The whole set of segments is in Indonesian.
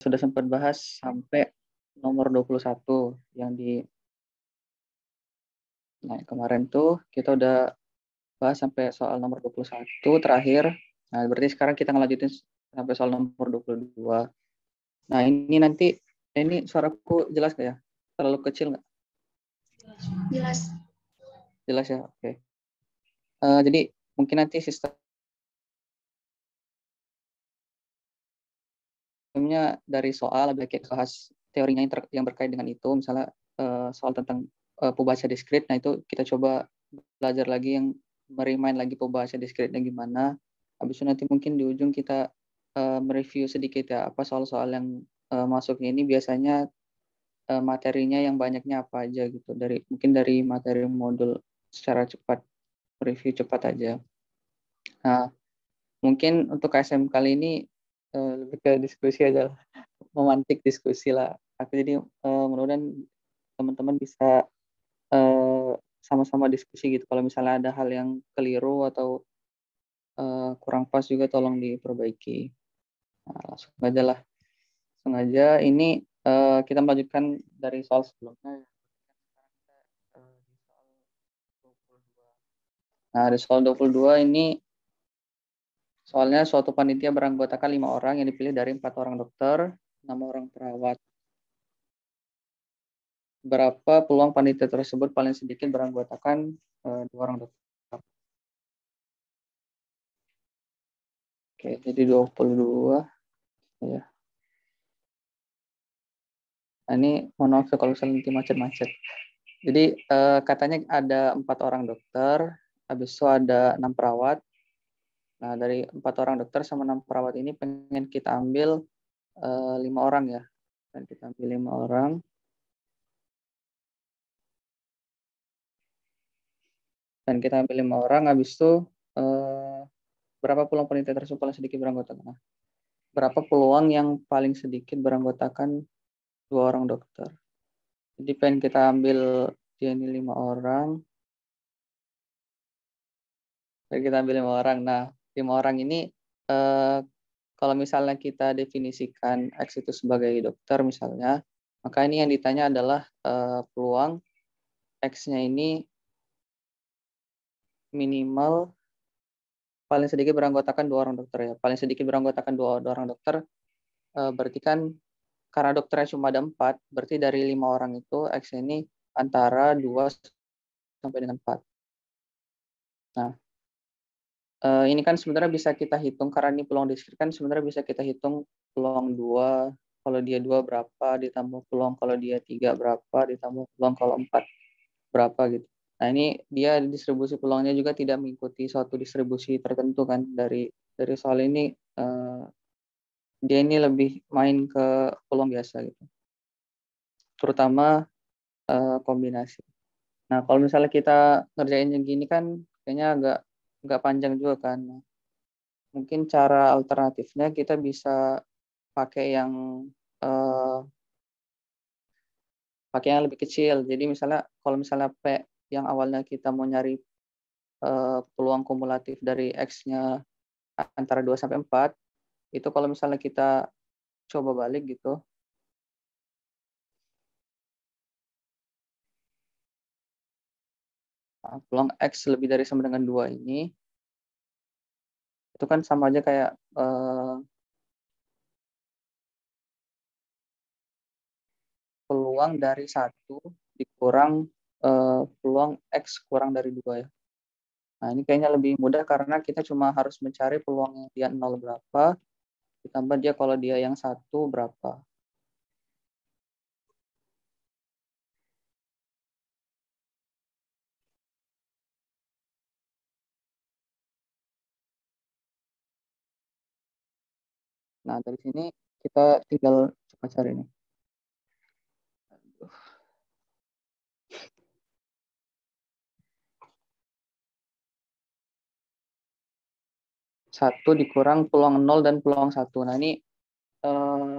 sudah sempat bahas sampai nomor 21 yang di kemarin tuh kita udah bahas sampai soal nomor 21 terakhir. Nah, berarti sekarang kita ngelanjutin sampai soal nomor 22. Nah, ini suaraku jelas nggak ya? Terlalu kecil nggak? Jelas. Jelas ya, oke. Jadi mungkin nanti sistemnya dari soal lebih kita bahas teorinya yang berkait dengan itu, misalnya soal tentang pembaca diskrit. Nah, itu kita coba belajar lagi yang merimain lagi pembaca diskritnya gimana. Habis itu nanti mungkin di ujung kita mereview sedikit ya, apa soal-soal yang masuknya ini biasanya materinya yang banyaknya apa aja gitu. Mungkin dari materi modul secara cepat, review cepat aja. Nah, mungkin untuk KSM kali ini lebih ke diskusi aja lah, memantik diskusi lah. Aku jadi mudah-mudahan teman-teman bisa sama-sama diskusi gitu. Kalau misalnya ada hal yang keliru atau kurang pas juga tolong diperbaiki. Nah, langsung aja lah. Langsung aja. Ini kita melanjutkan dari soal sebelumnya. Nah, di soal 22 ini soalnya suatu panitia beranggotakan 5 orang yang dipilih dari 4 orang dokter, 6 orang perawat. Berapa peluang panitia tersebut paling sedikit beranggotakan 2 orang dokter? Oke, jadi 22 ya. Nah, ini mohon maaf kalau misalnya nanti macet-macet. Jadi katanya ada 4 orang dokter, habis itu ada 6 perawat. Nah, dari 4 orang dokter sama 6 perawat ini pengen kita ambil 5 orang ya. Dan kita ambil 5 orang. Dan kita ambil 5 orang, habis itu berapa peluang panitia tersebut paling sedikit beranggotakan? Berapa peluang yang paling sedikit beranggotakan 2 orang dokter? Jadi pengen kita ambil dia ini 5 orang. Dan kita ambil 5 orang. Nah, 5 orang ini kalau misalnya kita definisikan X itu sebagai dokter misalnya, maka ini yang ditanya adalah peluang X-nya ini minimal paling sedikit beranggotakan 2 orang dokter ya. Paling sedikit beranggotakan 2 orang dokter berarti kan karena dokternya cuma ada 4, berarti dari 5 orang itu X ini antara 2 sampai dengan 4. Nah, ini kan sebenarnya bisa kita hitung karena ini peluang diskrit kan sebenarnya bisa kita hitung peluang 2, kalau dia 2 berapa, ditambah peluang kalau dia 3 berapa, ditambah peluang kalau 4 berapa gitu. Nah, ini dia distribusi peluangnya juga tidak mengikuti suatu distribusi tertentu kan dari soal ini dia ini lebih main ke peluang biasa gitu. Terutama kombinasi. Nah, kalau misalnya kita ngerjain yang gini kan kayaknya agak panjang juga kan. Mungkin cara alternatifnya kita bisa pakai yang lebih kecil. Jadi misalnya kalau misalnya P yang awalnya kita mau nyari peluang kumulatif dari X-nya antara 2 sampai 4, itu kalau misalnya kita coba balik gitu, peluang X lebih dari sama dengan 2 ini, itu kan sama aja kayak peluang dari 1 dikurang peluang X kurang dari 2 ya. Nah, ini kayaknya lebih mudah karena kita cuma harus mencari peluang dia 0 berapa, ditambah dia kalau dia yang 1 berapa. Nah, dari sini kita tinggal coba cari nih. 1 dikurang peluang 0 dan peluang 1. Nah, ini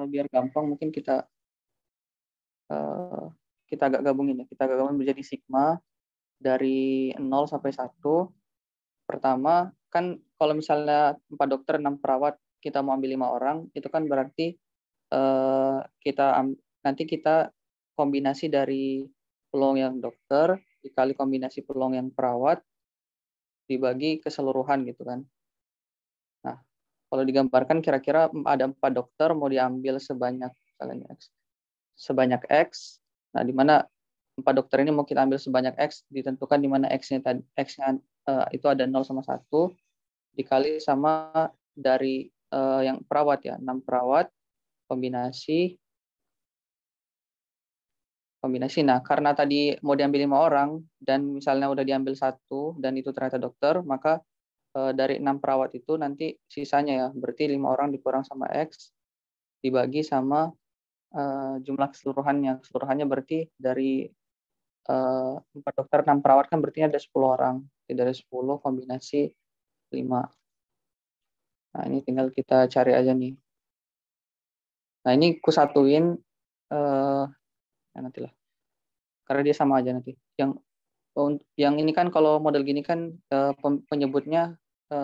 biar gampang mungkin kita agak gabungin ya. Kita agak gabungin menjadi sigma dari 0 sampai 1. Pertama, kan kalau misalnya 4 dokter, 6 perawat, kita mau ambil 5 orang, itu kan berarti nanti kita kombinasi dari peluang yang dokter dikali kombinasi peluang yang perawat dibagi keseluruhan gitu kan. Nah, kalau digambarkan kira-kira ada 4 dokter mau diambil sebanyak X. Nah, di mana 4 dokter ini mau kita ambil sebanyak X, ditentukan di mana X-nya itu ada 0 sama 1 dikali sama dari yang perawat ya, 6 perawat kombinasi. Nah, karena tadi mau diambil 5 orang dan misalnya udah diambil 1 dan itu ternyata dokter, maka dari 6 perawat itu nanti sisanya ya, berarti 5 orang dikurang sama X dibagi sama jumlah keseluruhannya. Keseluruhannya berarti dari 4 dokter 6 perawat kan berarti ada 10 orang. Jadi dari 10 kombinasi 5. Nah, ini tinggal kita cari aja nih. Nah, ini ku satuin ya nantilah. Karena dia sama aja nanti. Yang ini kan kalau model gini kan penyebutnya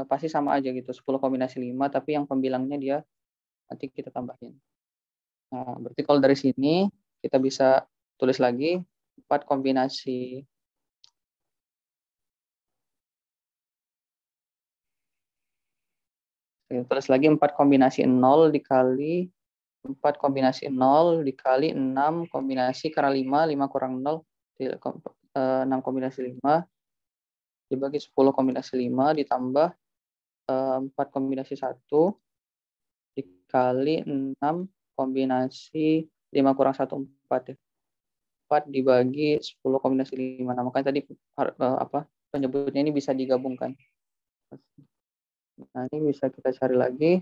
pasti sama aja gitu, 10 kombinasi 5, tapi yang pembilangnya dia nanti kita tambahin. Nah, berarti kalau dari sini kita bisa tulis lagi 4 kombinasi. Kita tulis lagi 4 kombinasi 0 dikali 4 kombinasi 0 dikali 6 kombinasi, karena 5 kurang 0, 6 kombinasi 5 dibagi 10 kombinasi 5 ditambah 4 kombinasi 1 dikali 6 kombinasi 5 kurang 1, 4 ya. 4 dibagi 10 kombinasi 5. Nah, makanya tadi penyebutnya ini bisa digabungkan. Nah, ini bisa kita cari lagi.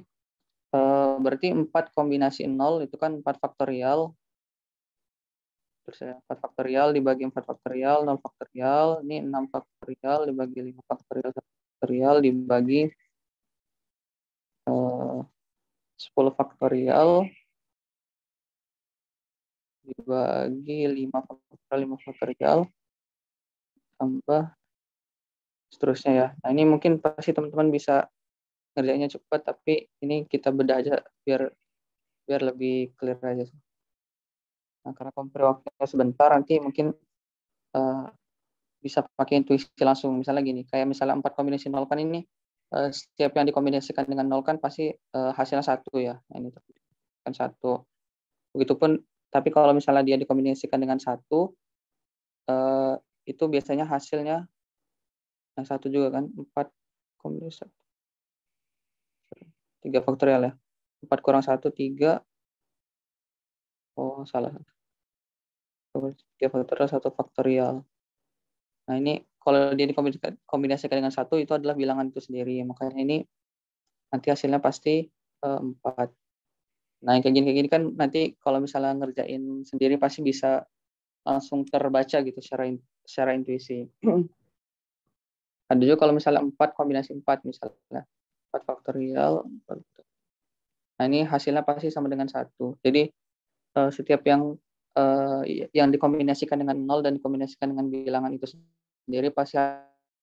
Berarti 4 kombinasi 0 itu kan 4 faktorial. Terus ya, 4 faktorial dibagi 4 faktorial, 0 faktorial. Ini 6 faktorial dibagi 5 faktorial, 1 faktorial dibagi 10 faktorial dibagi 5 faktorial tambah seterusnya ya. Nah, ini mungkin pasti teman-teman bisa ngerjainnya cepat, tapi ini kita bedah aja biar lebih clear aja. Nah, karena compare waktunya sebentar, nanti mungkin bisa pakai intuisi langsung. Misalnya gini, kayak misalnya 4 kombinasi 0 kan ini setiap yang dikombinasikan dengan 0 kan pasti hasilnya 1 ya. Nah, ini kan 1. Begitupun, tapi kalau misalnya dia dikombinasikan dengan 1, itu biasanya hasilnya yang 1 juga kan, 4 kombinasi 1. 3 faktorial ya. 4 kurang 1, 3. Oh, salah. 3 faktorial, 1 faktorial. Nah, ini kalau dia dikombinasikan dengan 1, itu adalah bilangan itu sendiri. Makanya ini nanti hasilnya pasti 4. Nah, yang kayak gini kan nanti kalau misalnya ngerjain sendiri pasti bisa langsung terbaca gitu secara intuisi. Ada juga kalau misalnya 4 kombinasi 4 misalnya. 4 faktorial. Nah, ini hasilnya pasti sama dengan 1. Jadi setiap yang dikombinasikan dengan 0 dan dikombinasikan dengan bilangan itu sendiri pasti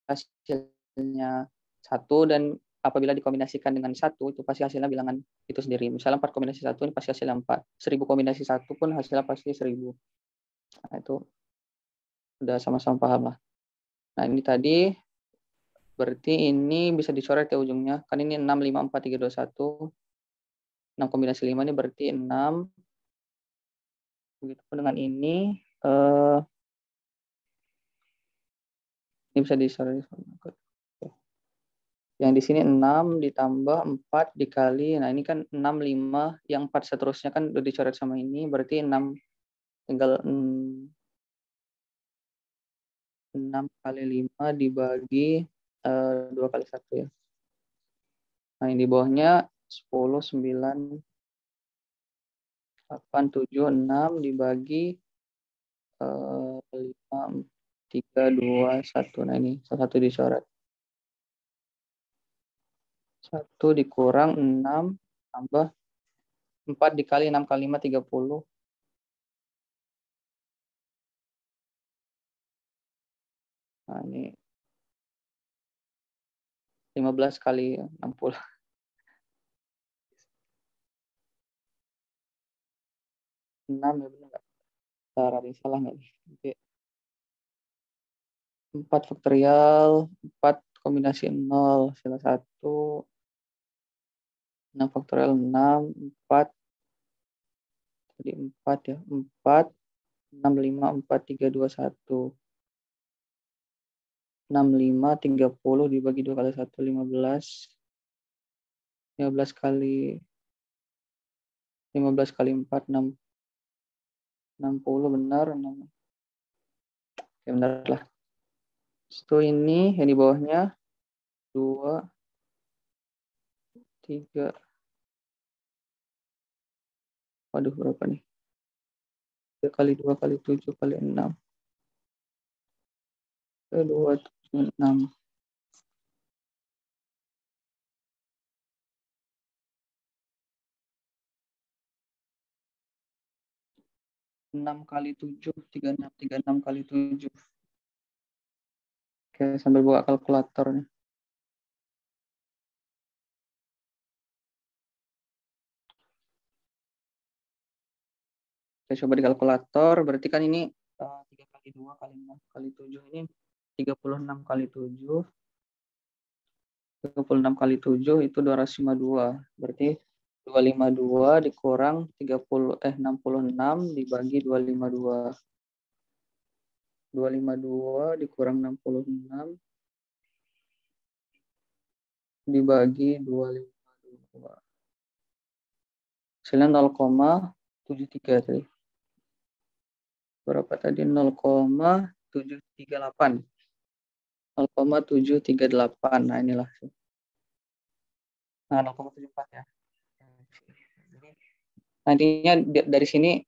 hasilnya 1, dan apabila dikombinasikan dengan 1 itu pasti hasilnya bilangan itu sendiri. Misalnya 4 kombinasi 1 ini pasti hasilnya 4. 1000 kombinasi 1 pun hasilnya pasti 1000. Nah, itu udah sama-sama paham lah. Nah, ini tadi berarti ini bisa dicoret ya ujungnya. Kan ini 6, 5, 4, 3, 2, 1. 6 kombinasi 5 ini berarti 6. Begitupun dengan ini bisa dicoret. Yang di sini 6 ditambah 4 dikali, nah ini kan 6, 5, yang 4 seterusnya kan udah dicoret sama ini, berarti 6 tinggal 6 kali 5 dibagi 2 kali 1 ya. Nah, ini di bawahnya 10, 9, 8, 7, 6 dibagi 5, 3, 2, 1. Nah, ini salah satu dicoret. 1 dikurang 6 tambah 4 dikali 6 kali 5, 30. Nah, ini 15 kali 60. 6 ya benar nggak? Bentar, ada yang salah nggak nih? Oke. 4 faktorial, 4 kombinasi 0, salah satu, 6 faktorial 6, 4, jadi 4 ya, 4, 6, 5, 4, 3, 2, 1. 65, 30 dibagi 2 kali 1, 15. 15 kali 15 kali 4, 60 benar. 6. Ya benar lah. Itu ini yang di bawahnya 2, 3. Waduh, berapa nih? 3 kali 2 kali 7 kali 6. 2, 7, 6. 6 kali 7, 36. 36 kali 7. Oke, sambil buka kalkulator nih. Oke, coba di kalkulator. Berarti kan ini 3 kali 2 kali 6 kali 7 ini 36 kali 7. 36 kali 7 itu 252. Berarti 252 dikurang 66 dibagi 252. 252 dikurang 66 dibagi 252. Hasilnya 0,73 tadi. Berapa tadi? 0,738. 0,738. Nah, inilah. Nah, 0,74 ya. Nantinya dari sini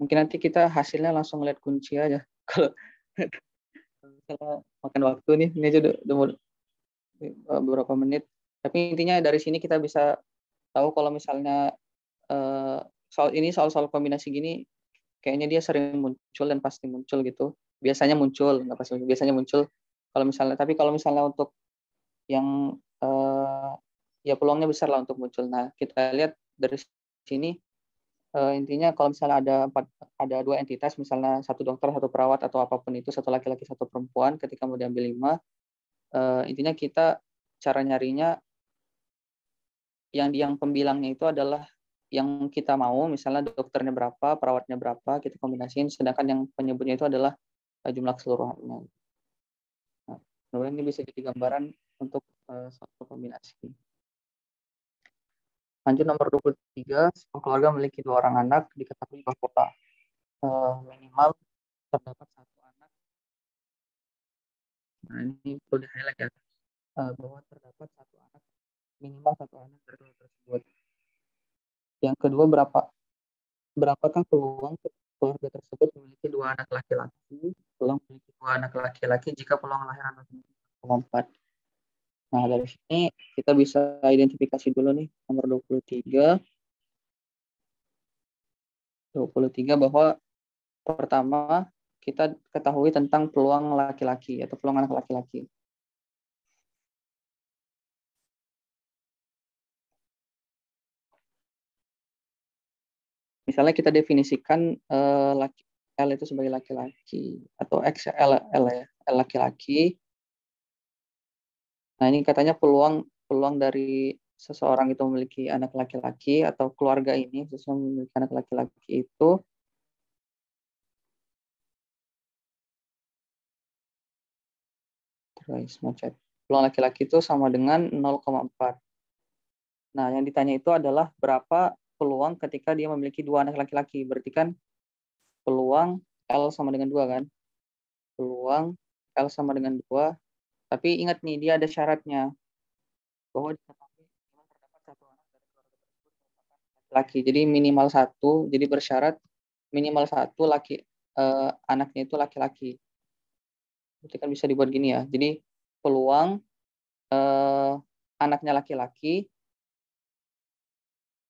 mungkin nanti kita hasilnya langsung lihat kunci aja. Kalau makan waktu nih, ini aja udah beberapa menit. Tapi intinya dari sini kita bisa tahu kalau misalnya soal kombinasi gini, kayaknya dia sering muncul dan pasti muncul gitu. Biasanya muncul, nggak pasti, biasanya muncul. Tapi kalau misalnya untuk yang ya peluangnya besar lah untuk muncul. Nah, kita lihat dari sini intinya kalau misalnya ada 2 entitas, misalnya satu dokter, satu perawat atau apapun itu, satu laki-laki, satu perempuan, ketika mau diambil 5, intinya kita cara nyarinya yang pembilangnya itu adalah yang kita mau, misalnya dokternya berapa, perawatnya berapa, kita kombinasiin, sedangkan yang penyebutnya itu adalah jumlah keseluruhannya. Nah, kemudian ini bisa jadi gambaran untuk suatu kombinasi. Lanjut nomor 23, sebuah keluarga memiliki 2 orang anak, diketahui bahwa minimal terdapat 1 anak. Nah, ini perlu di-highlight ya, bahwa terdapat 1 anak, minimal 1 anak dari keluarga tersebut. Yang kedua, berapakah peluang keluarga tersebut memiliki 2 anak laki-laki, peluang memiliki 2 anak laki-laki jika peluang lahir anak 4. Nah, dari sini kita bisa identifikasi dulu nih, nomor 23 bahwa pertama kita ketahui tentang peluang laki-laki atau peluang anak laki-laki. Misalnya kita definisikan L itu sebagai laki-laki atau XL ya, L laki-laki. Nah, ini katanya peluang dari seseorang itu memiliki anak laki-laki atau keluarga ini seseorang memiliki anak laki-laki itu macet. Peluang laki-laki itu sama dengan 0,4. Nah, yang ditanya itu adalah berapa peluang ketika dia memiliki 2 anak laki-laki. Berarti kan peluang L sama dengan 2 kan? Peluang L sama dengan 2. Tapi ingat nih, dia ada syaratnya. Bahwa diketahui terdapat 1 anak dari keluarga tersebut merupakan laki-laki. Jadi minimal 1. Jadi bersyarat minimal 1 anaknya itu laki-laki. Berarti kan bisa dibuat gini ya. Jadi peluang anaknya laki-laki,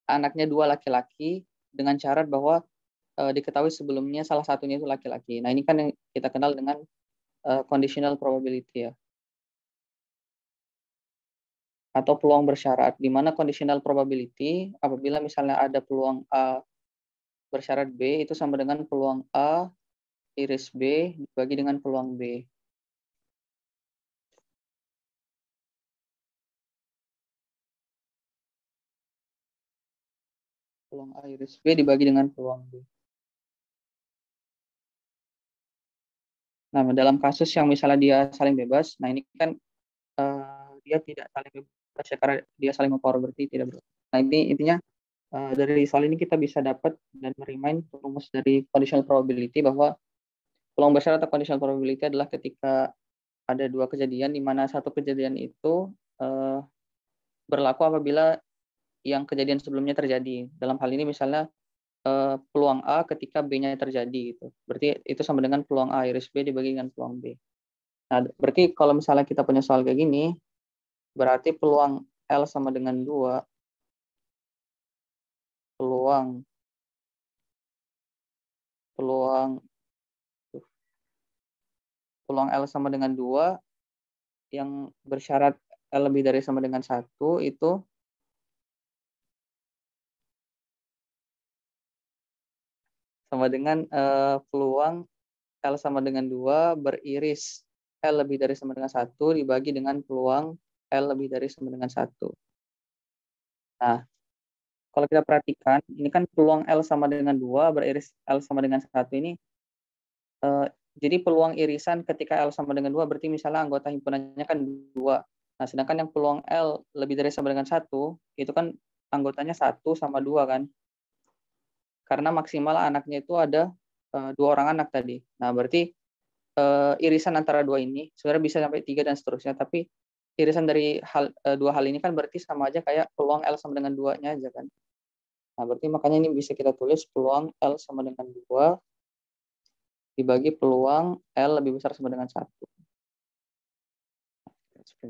anaknya 2 laki-laki dengan syarat bahwa diketahui sebelumnya salah satunya itu laki-laki. Nah, ini kan yang kita kenal dengan conditional probability ya. Atau peluang bersyarat, di mana conditional probability apabila misalnya ada peluang A bersyarat B itu sama dengan peluang A iris B dibagi dengan peluang B. Peluang A iris B dibagi dengan peluang B. Nah, dalam kasus yang misalnya dia saling bebas, nah ini kan dia tidak saling bebas ya, karena dia saling mempower berarti tidak bebas. Nah, ini intinya dari soal ini kita bisa dapat dan merimain rumus dari conditional probability bahwa peluang besar atau conditional probability adalah ketika ada dua kejadian di mana satu kejadian itu berlaku apabila yang kejadian sebelumnya terjadi. Dalam hal ini misalnya peluang A ketika B-nya terjadi gitu. Berarti itu sama dengan peluang A iris B dibagi dengan peluang B. Nah, berarti kalau misalnya kita punya soal kayak gini, berarti peluang L sama dengan 2, peluang peluang peluang L sama dengan 2 yang bersyarat L lebih dari sama dengan 1 itu sama dengan peluang L sama dengan 2 beriris L lebih dari sama dengan 1 dibagi dengan peluang L lebih dari sama dengan 1. Nah, kalau kita perhatikan, ini kan peluang L sama dengan 2 beriris L sama dengan 1 ini, jadi peluang irisan ketika L sama dengan 2 berarti misalnya anggota himpunannya kan 2. Nah, sedangkan yang peluang L lebih dari sama dengan 1, itu kan anggotanya 1 sama 2 kan. Karena maksimal anaknya itu ada 2 orang anak tadi. Nah, berarti irisan antara dua ini sebenarnya bisa sampai 3 dan seterusnya, tapi irisan dari dua hal ini kan berarti sama aja kayak peluang L sama dengan 2-nya aja kan. Nah, berarti makanya ini bisa kita tulis peluang L sama dengan 2 dibagi peluang L lebih besar sama dengan 1.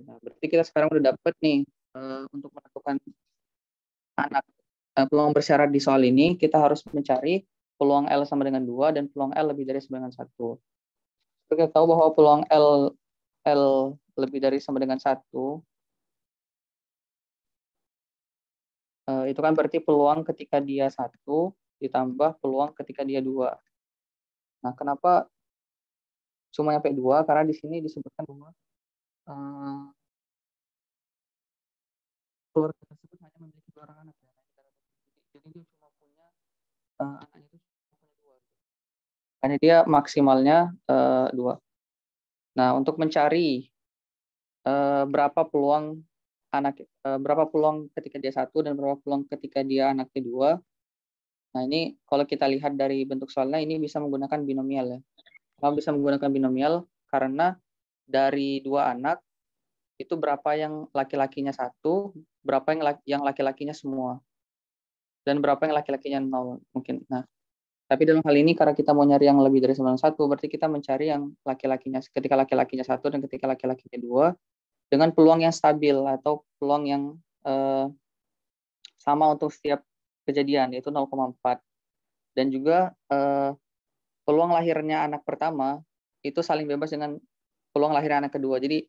Nah, berarti kita sekarang udah dapet nih untuk menentukan anak peluang bersyarat di soal ini, kita harus mencari peluang L sama dengan 2 dan peluang L lebih dari sama dengan 1. Kita tahu bahwa peluang L lebih dari sama dengan 1 itu kan berarti peluang ketika dia 1 ditambah peluang ketika dia 2. Nah, kenapa cuma sampai 2? Karena di sini disebutkan bahwa keluarga tersebut hanya memiliki 2 orang anak ya. Jadi dia cuma punya anaknya itu cuma punya 2. Hanya dia maksimalnya 2. Nah, untuk mencari berapa peluang berapa peluang ketika dia 1 dan berapa peluang ketika dia anak kedua. Nah, ini kalau kita lihat dari bentuk soalnya ini bisa menggunakan binomial ya. Kalau bisa menggunakan binomial karena dari 2 anak itu berapa yang laki-lakinya 1, berapa yang laki-lakinya semua, dan berapa yang laki-lakinya 0 mungkin. Nah, tapi dalam hal ini karena kita mau nyari yang lebih dari 1, berarti kita mencari yang laki-lakinya ketika laki-lakinya 1 dan ketika laki-lakinya 2 dengan peluang yang stabil atau peluang yang sama untuk setiap kejadian, yaitu 0,4. Dan juga peluang lahirnya anak pertama itu saling bebas dengan peluang lahir anak kedua. Jadi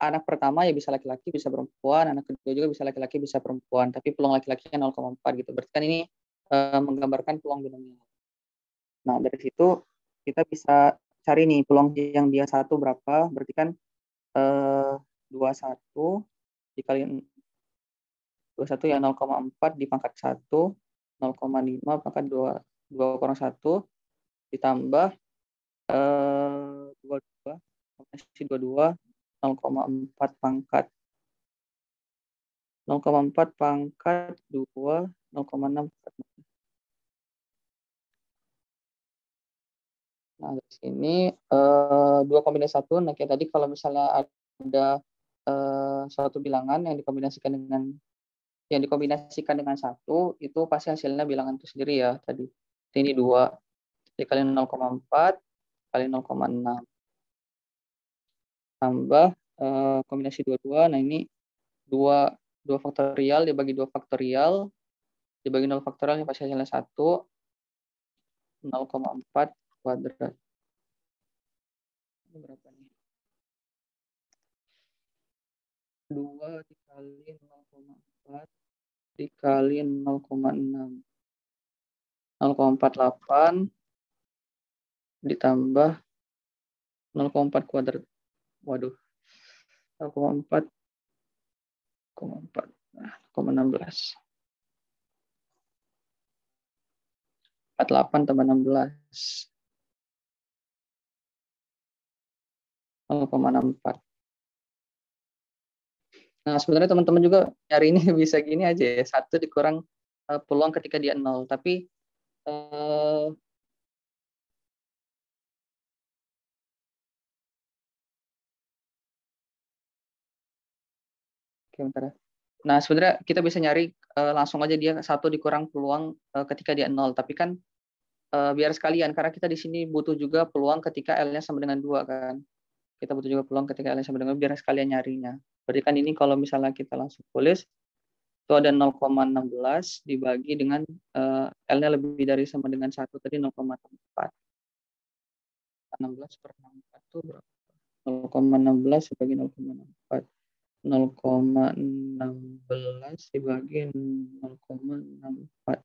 anak pertama ya bisa laki-laki, bisa perempuan, anak kedua juga bisa laki-laki, bisa perempuan, tapi peluang laki-lakinya 0,4 gitu. Berarti kan ini menggambarkan peluang binomial. Nah, dari situ kita bisa cari nih peluang yang dia 1 berapa, berarti kan 21 dikali 21 ya 0,4 dipangkat 1, 0,5 pangkat 2 kurang 1 ditambah 22 kombinasi 22 0,4 pangkat 0,4 pangkat 2 0,6. Nah, dari sini 2 kombinasi 1. Nah, kayak tadi kalau misalnya ada suatu bilangan yang dikombinasikan dengan 1, itu pasti hasilnya bilangan itu sendiri ya tadi. Ini 2 dikali 0,4 kali 0,6 tambah kombinasi 22. Nah, ini 2 faktorial dibagi 2 faktorial dibagi 0 faktorial yang pasti hasilnya 1, 0,4 kuadrat. Ini berapa nih? 2 dikali 0,4 dikali 0,6. 0,48 ditambah 0,4 kuadrat. Waduh. 0,4, 0,16. 48 tambah 16. 0,64. Nah, sebenarnya teman-teman juga nyari ini bisa gini aja ya. 1 dikurang peluang ketika dia 0. Tapi oke, bentar ya. Nah, sebenarnya kita bisa nyari langsung aja dia 1 dikurang peluang ketika dia 0. Tapi kan biar sekalian, karena kita di sini butuh juga peluang ketika L-nya sama dengan 2 kan. Kita butuh juga peluang ketika L-nya sama dengan 2, biar sekalian nyarinya. Berarti kan ini kalau misalnya kita langsung tulis, itu ada 0,16 dibagi dengan L-nya lebih dari sama dengan 1, tadi 0,4. 16 per 64 itu berapa? 0,16 dibagi 0,64. 0,16 dibagi 0,64.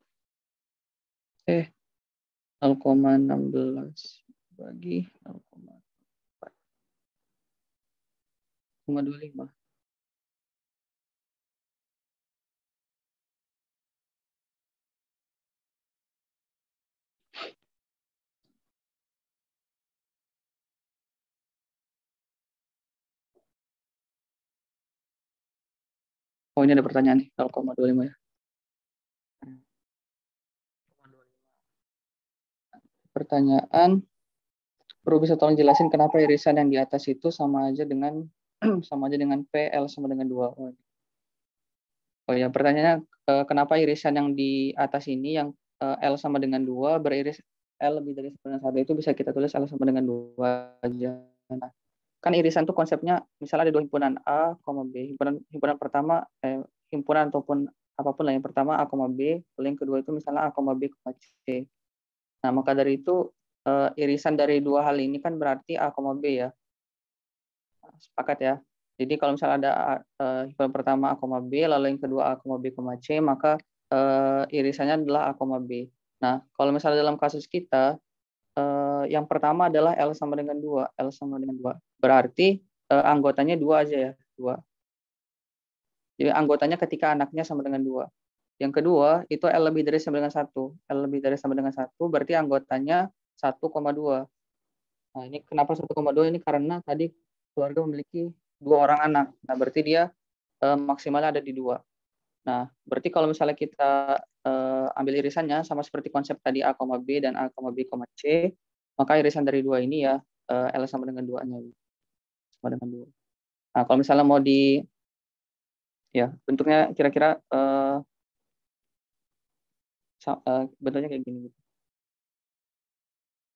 0,16 bagi 0,25. Oh, ini ada pertanyaan nih, 0,25 ya. Pertanyaan, perlu bisa tolong jelasin kenapa irisan yang di atas itu sama aja dengan PL sama dengan 2. Oh ya, pertanyaannya kenapa irisan yang di atas ini yang L sama dengan 2 beriris L lebih dari sama dengan 1 itu bisa kita tulis L sama dengan 2 aja. Nah, kan irisan itu konsepnya misalnya ada 2 himpunan A, B. Himpunan pertama himpunan ataupun apapun lah, yang pertama A, B, lalu yang kedua itu misalnya A, B, C. Nah, maka dari itu irisan dari 2 hal ini kan berarti A, B ya. Sepakat ya. Jadi kalau misalnya ada himpunan pertama A, B, lalu yang kedua A, B, C, maka irisannya adalah A, B. Nah, kalau misalnya dalam kasus kita, yang pertama adalah L sama dengan 2. L sama dengan 2. Berarti anggotanya 2 aja ya. 2. Jadi anggotanya ketika anaknya sama dengan 2. Yang kedua, itu L lebih dari sama dengan 1. L lebih dari sama dengan 1, berarti anggotanya 1,2. Nah, ini kenapa 1,2? Ini karena tadi keluarga memiliki 2 orang anak. Nah, berarti dia maksimalnya ada di 2. Nah, berarti kalau misalnya kita ambil irisannya sama seperti konsep tadi A, B dan A, B, C, maka irisan dari 2 ini ya L sama dengan 2-nya. Sama dengan 2. Nah, kalau misalnya mau ya bentuknya kira-kira bentuknya kayak gini gitu.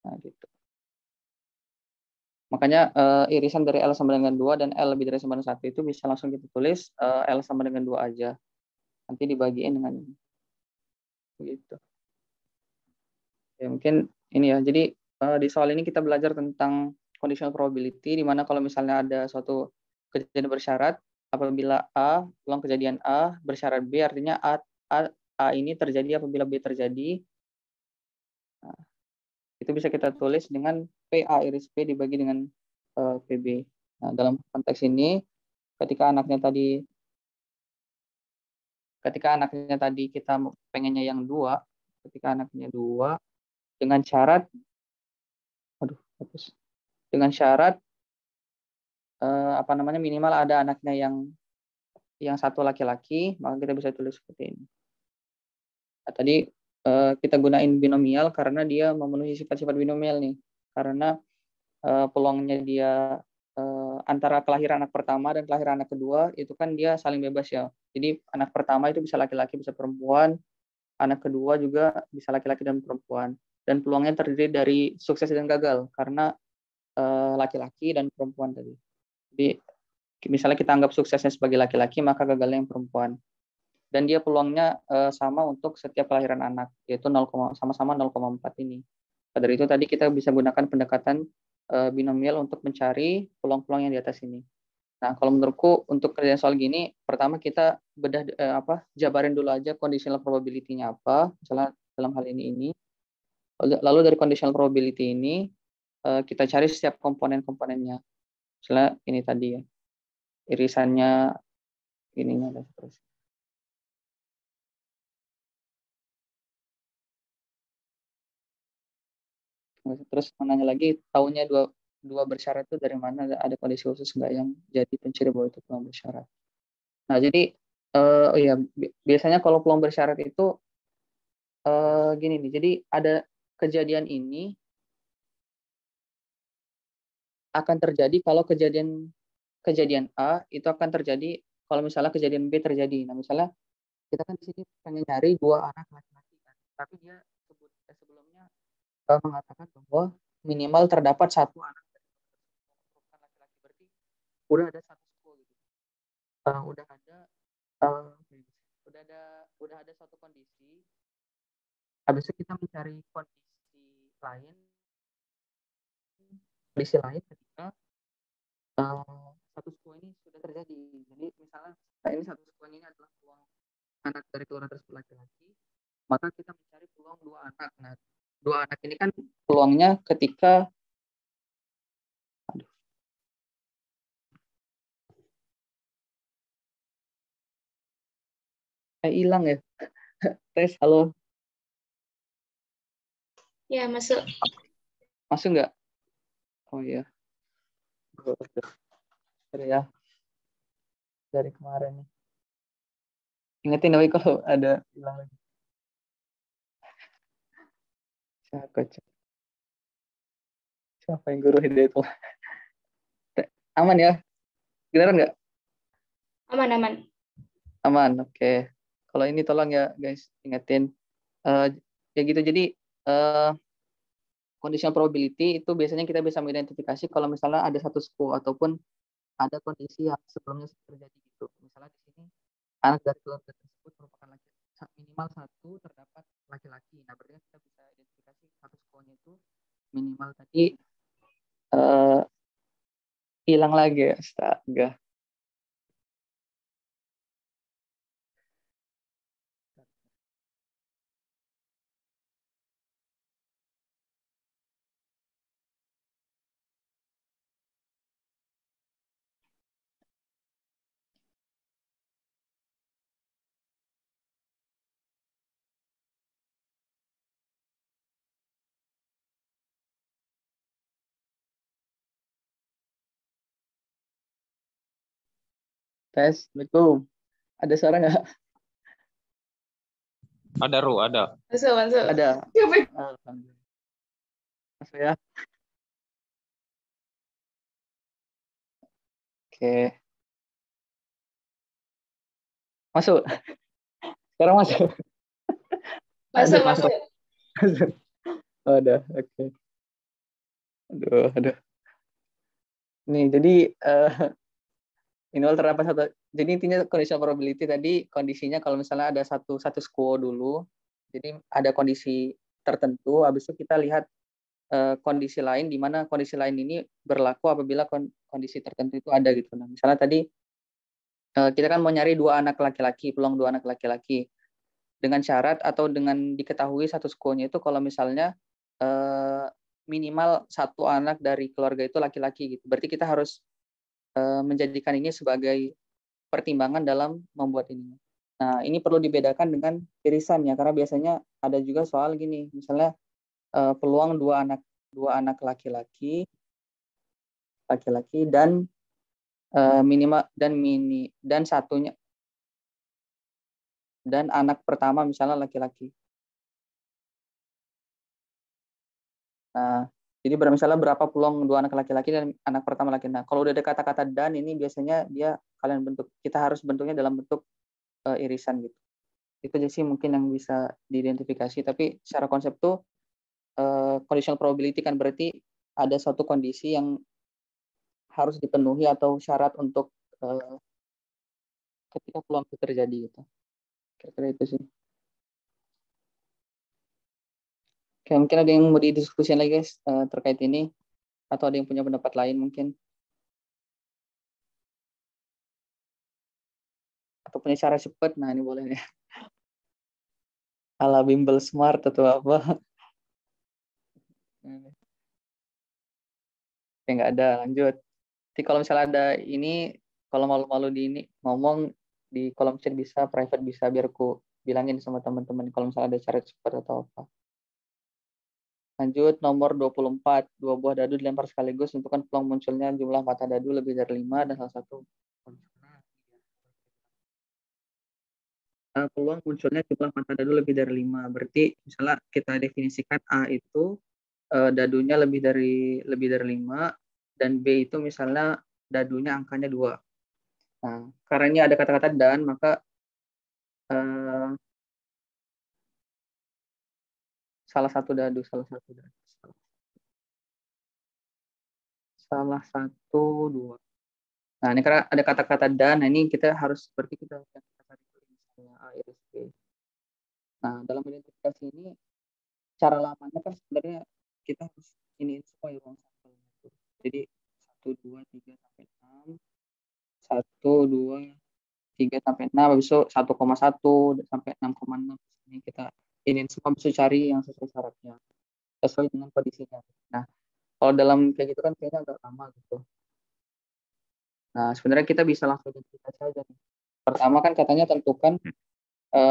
Nah, gitu. Makanya irisan dari L sama dengan 2 dan L lebih dari sama dengan 1 itu bisa langsung kita tulis L sama dengan 2 aja. Nanti dibagiin dengan ini. Begitu. Ya, mungkin ini ya. Jadi di soal ini kita belajar tentang conditional probability, di mana kalau misalnya ada suatu kejadian bersyarat, apabila A, ulang kejadian A, bersyarat B, artinya A ini terjadi apabila B terjadi. Nah, itu bisa kita tulis dengan PA iris P dibagi dengan PB. Nah, dalam konteks ini, ketika anaknya tadi kita pengennya yang 2, ketika anaknya 2, dengan syarat, dengan syarat minimal ada anaknya yang 1 laki-laki, maka kita bisa tulis seperti ini. Nah, tadi kita gunain binomial karena dia memenuhi sifat-sifat binomial nih. Karena peluangnya dia antara kelahiran anak pertama dan kelahiran anak kedua itu kan dia saling bebas ya. Jadi anak pertama itu bisa laki-laki bisa perempuan, anak kedua juga bisa laki-laki dan perempuan. Dan peluangnya terdiri dari sukses dan gagal karena laki-laki dan perempuan tadi. Jadi misalnya kita anggap suksesnya sebagai laki-laki, maka gagalnya yang perempuan. Dan dia peluangnya sama untuk setiap kelahiran anak, yaitu sama-sama 0,4 ini. Dari itu tadi kita bisa gunakan pendekatan binomial untuk mencari peluang-peluang yang di atas ini. Nah, kalau menurutku untuk kerjaan soal gini, pertama kita jabarin dulu aja conditional probability-nya apa, misalnya dalam hal ini. Lalu dari conditional probability ini kita cari setiap komponen-komponennya. Misalnya ini tadi ya, irisannya ininya dan seterusnya. Terus menanya lagi, tahunya dua bersyarat itu dari mana, ada kondisi khusus nggak yang jadi pencuri bahwa itu peluang bersyarat. Nah, jadi oh ya, biasanya kalau peluang bersyarat itu gini nih, jadi ada kejadian ini akan terjadi kalau kejadian A itu akan terjadi kalau misalnya kejadian B terjadi. Nah, misalnya kita kan di sini pengen nyari dua anak laki-laki kan, tapi dia sebelumnya mengatakan bahwa minimal terdapat satu anak laki-laki, berarti udah ada satu school gitu. Udah ada udah ada suatu kondisi. Habis itu kita mencari kondisi lain ketika satu school ini sudah terjadi. Jadi misalnya ini satu school ini adalah peluang anak dari keluarga tersebut laki-laki, maka kita mencari peluang dua anak. Nah, dua anak ini kan peluangnya ketika hilang ya. Tes, halo. Ya, masuk. Masuk nggak? Oh iya. Sorry ya. Dari kemarin nih. Ingetin tapi kalau ada hilang lagi. Siapa yang guru hidayah itu? Aman ya? Beneran nggak? Aman, aman. Aman, oke. Kalau ini tolong ya guys, ingetin. Ya gitu, jadi conditional probability itu biasanya kita bisa mengidentifikasi kalau misalnya ada satu school ataupun ada kondisi yang sebelumnya terjadi gitu. Misalnya di sini anak dari keluarga tersebut merupakan minimal satu terdapat laki-laki. Nah, berarti kita bisa identifikasi satu schoolnya itu minimal tadi hilang lagi ya, astaga. Tes, Assalamualaikum. Ada suara nggak? Ada, Ru, ada. Masuk, masuk. Ada. Alhamdulillah. Masuk ya. Oke. Masuk. Sekarang masuk. Masuk, Masuk. masuk. Oh, ada. Oke. Aduh. Nih, jadi minimal terdapat satu. Jadi intinya conditional probability tadi kondisinya kalau misalnya ada satu squaw dulu. Jadi ada kondisi tertentu, habis itu kita lihat kondisi lain di mana kondisi lain ini berlaku apabila kondisi tertentu itu ada gitu. Nah, misalnya tadi kita kan mau nyari dua anak laki-laki, peluang dua anak laki-laki dengan syarat atau dengan diketahui satu squawnya itu kalau misalnya minimal satu anak dari keluarga itu laki-laki gitu. Berarti kita harus menjadikan ini sebagai pertimbangan dalam membuat ini. Nah, ini perlu dibedakan dengan irisan ya, karena biasanya ada juga soal gini, misalnya peluang dua anak laki-laki dan minimal dan satunya dan anak pertama misalnya laki-laki. Nah, jadi misalnya berapa peluang dua anak laki-laki dan anak pertama laki. Nah, kalau udah ada kata-kata dan ini biasanya kita harus bentuknya dalam bentuk irisan gitu. Itu aja sih mungkin yang bisa diidentifikasi. Tapi secara konsep tuh conditional probability kan berarti ada suatu kondisi yang harus dipenuhi atau syarat untuk ketika peluang itu terjadi gitu. Kira-kira itu sih. Oke, mungkin ada yang mau didiskusikan lagi guys terkait ini, atau ada yang punya pendapat lain mungkin, atau punya cara cepat. Nah, ini boleh ya. Ala bimbel smart atau apa. Oke, nggak ada, lanjut. Jadi kalau misalnya ada ini, kalau malu-malu di ini, ngomong di kolom chat bisa, private bisa, biar aku bilangin sama teman-teman kalau misalnya ada cara cepat atau apa. Lanjut, nomor 24. Dua buah dadu dilempar sekaligus, tentukan peluang munculnya jumlah mata dadu lebih dari 5 dan salah satu peluang munculnya jumlah mata dadu lebih dari 5. Berarti misalnya kita definisikan A itu dadunya lebih dari 5 dan B itu misalnya dadunya angkanya 2. Nah, karena ini ada kata-kata dan, maka salah satu dadu. Salah satu, dua. Nah, ini karena ada kata-kata dan, nah ini kita harus seperti kita cari misalnya A, iris, B. Nah, dalam identifikasi ini, cara lamanya kan sebenarnya kita harus ini semua ruang sampelnya. Jadi 1, 2, 3 sampai 6, 1, 2, 3 sampai 6, habis itu 1,1 sampai 6,6. Ini kita ini semua bisa cari yang sesuai syaratnya, sesuai dengan kondisinya. Nah, kalau dalam kayak gitu kan kayaknya agak lama gitu. Nah, sebenarnya kita bisa langsung identifikasi saja nih. Pertama kan katanya tentukan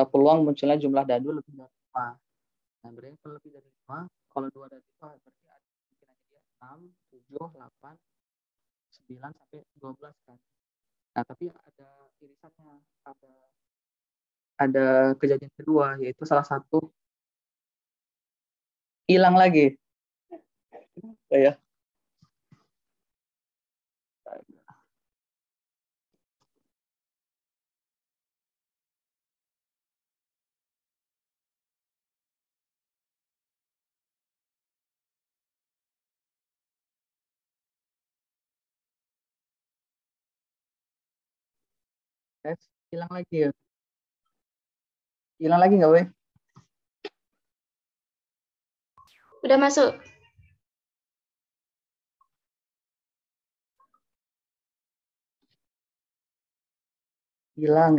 peluang munculnya jumlah dadu lebih dari 5. Nah, berarti kalau lebih dari 5, kalau 2 dadu itu berarti ada kemungkinan dia 6, 7, 8, 9 sampai 12 kan. Nah, tapi ada irisannya, ada kejadian kedua, yaitu salah satu hilang lagi. Ya. Hilang lagi ya. Hilang lagi nggak, weh? Udah masuk. Hilang.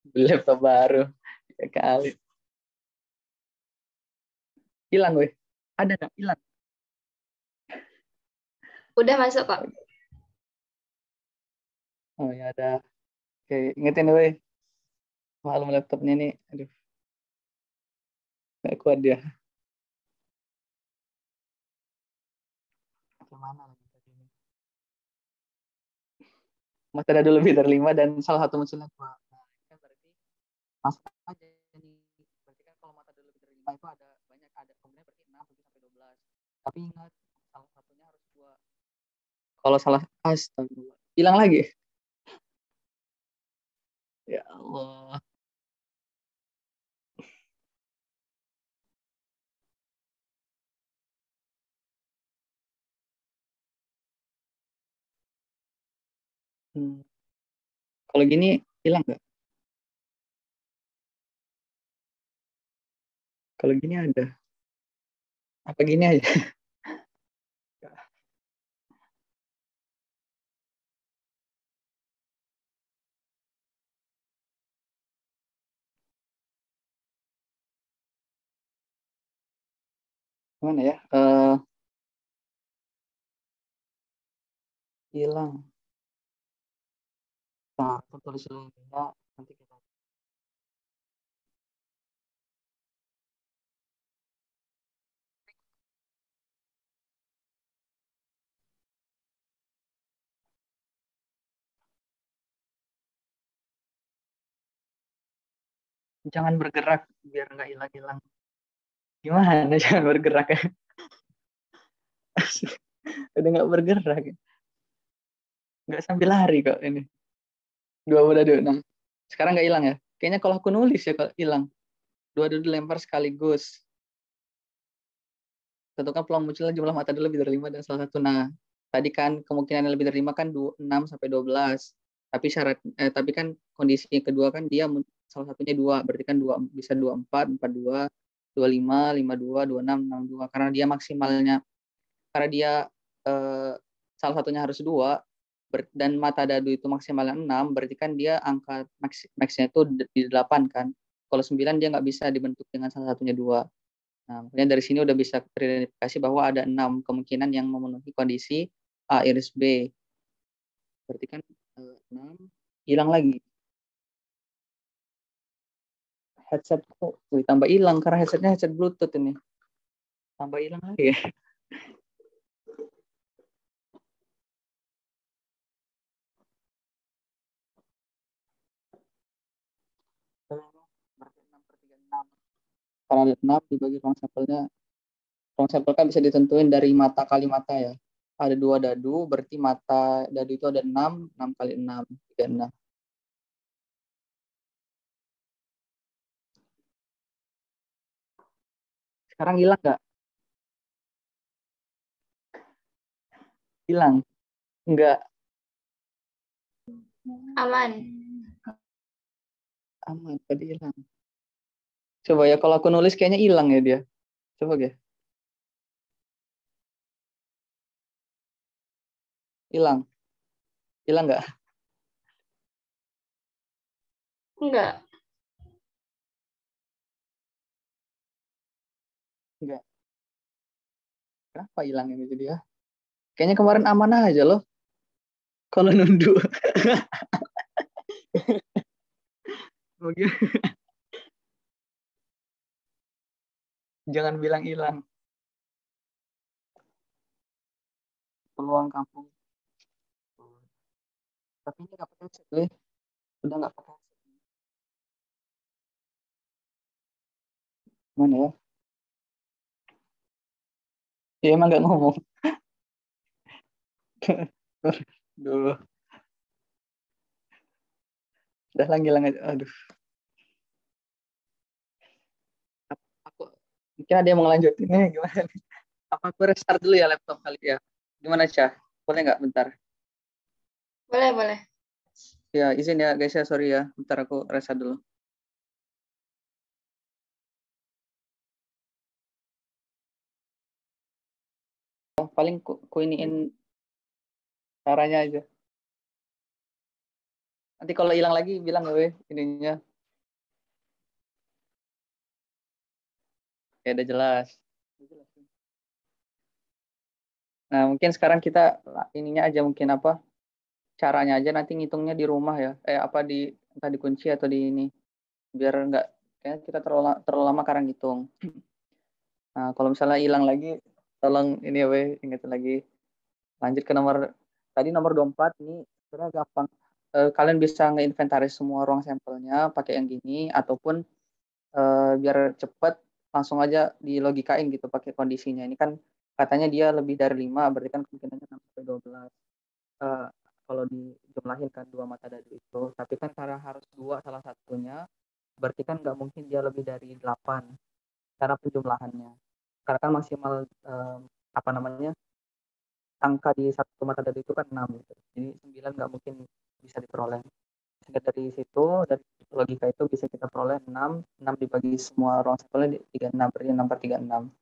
Beli laptop baru. Ya kali. Hilang, weh. Ada nggak? Hilang. Udah masuk kok. Oh ya ada. Oke, ingetin weh. Malam laptopnya nih. Aduh, nggak kuat dia. Kemana lagi tadi ini? Masih ada lebih dari 5 dan salah satu munculnya 2. Nah, ini kan berarti masuk aja nih. Berarti kan kalau mata dulu lebih dari 5 itu ada banyak, ada kemudian berarti 6 sampai 12. Tapi ingat, salah satunya harus 2. Kalau salah, astagfirullah. Hilang lagi. Ya Allah. Kalau gini hilang nggak? Kalau gini ada. Apa gini aja? Mana ya? Hilang. Nah, aku tulis dulu ya. Nanti kita. Jangan bergerak biar nggak hilang-hilang. Gimana jangan bergerak? Udah nggak bergerak. Nggak sambil lari kok ini. Dua udah dua. Nah, sekarang nggak hilang ya? Kayaknya kalau aku nulis ya kalau hilang. Dua dadu dilempar sekaligus. Tentukan peluang munculnya jumlah mata dadu lebih dari 5 dan salah satu. Nah, tadi kan kemungkinan lebih dari 5 kan 6 sampai 12. Tapi kan kondisi kedua kan dia salah satunya 2. Berarti kan bisa 24, 42, 25, 52, 26, 62. Karena dia maksimalnya, karena dia salah satunya harus 2, dan mata dadu itu maksimal 6, berarti kan dia angka max-nya itu di 8 kan. Kalau 9 dia nggak bisa dibentuk dengan salah satunya 2. Nah, makanya dari sini udah bisa teridentifikasi bahwa ada 6 kemungkinan yang memenuhi kondisi A iris B. Berarti kan 6 hilang lagi. Headset kok tambah hilang karena headsetnya headset Bluetooth ini. Tambah hilang lagi ya. Berarti 6/36. Kalau ada 6 dibagi ruang sampelnya. Ruang sampel kan bisa ditentuin dari mata kali mata ya. Ada 2 dadu, berarti mata dadu itu ada 6, 6 kali 6, 36. Sekarang hilang nggak? Hilang? Enggak. Aman. Aman, tadi hilang. Coba ya, kalau aku nulis kayaknya hilang ya dia. Coba ya. Hilang. Hilang nggak? Enggak. Enggak. Kenapa hilang ini jadi ya? Kayaknya kemarin aman aja loh. Kalau nunduk. Jangan bilang hilang. Peluang kampung. Tapi ini nggak pakai headset, weh. Udah nggak pakai headset. Mana ya? Ya emang nggak ngomong. Duh. Udah hilang aja. Aduh. Aku mungkin ada yang mau ngelanjutin nih gimana nih? Apa aku restart dulu ya laptop kali ya? Gimana Syah? Boleh nggak bentar? Boleh, boleh. Ya izin ya guys ya, sorry ya. Bentar aku restart dulu. Paling ku iniin caranya aja. Nanti kalau hilang lagi bilang ya weh ininya. Ya udah jelas. Nah mungkin sekarang kita ininya aja mungkin apa caranya aja nanti ngitungnya di rumah ya. Apa di entah dikunci atau di ini biar nggak kayak kita terlalu lama karena ngitung. Nah kalau misalnya hilang lagi tolong ini ya weh ingetin lagi. Lanjut ke tadi nomor 24 ini sebenarnya gampang. Kalian bisa ngeinventaris semua ruang sampelnya pakai yang gini ataupun biar cepat langsung aja dilogikain gitu pakai kondisinya. Ini kan katanya dia lebih dari 5 berarti kan kemungkinannya 6 sampai 12. Uh, kalau dijumlahin kan dua mata dadu itu, tapi kan karena harus dua salah satunya, berarti kan nggak mungkin dia lebih dari 8 cara penjumlahannya. Karena kan maksimal apa namanya angka di satu mata dadu itu kan 6 gitu. Jadi 9 nggak mungkin bisa diperoleh. Sehingga dari situ, dari logika itu bisa kita peroleh 6. 6 dibagi semua ruang sampelnya 36, berarti 6/36.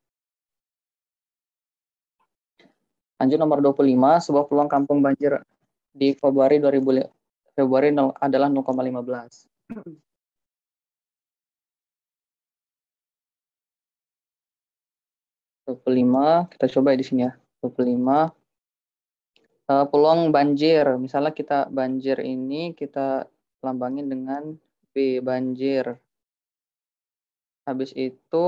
Lanjut nomor 25, sebuah peluang kampung banjir di Februari adalah 0,15. 25, kita coba ya di sini ya. 25 peluang banjir. Misalnya kita banjir ini kita lambangin dengan B banjir. Habis itu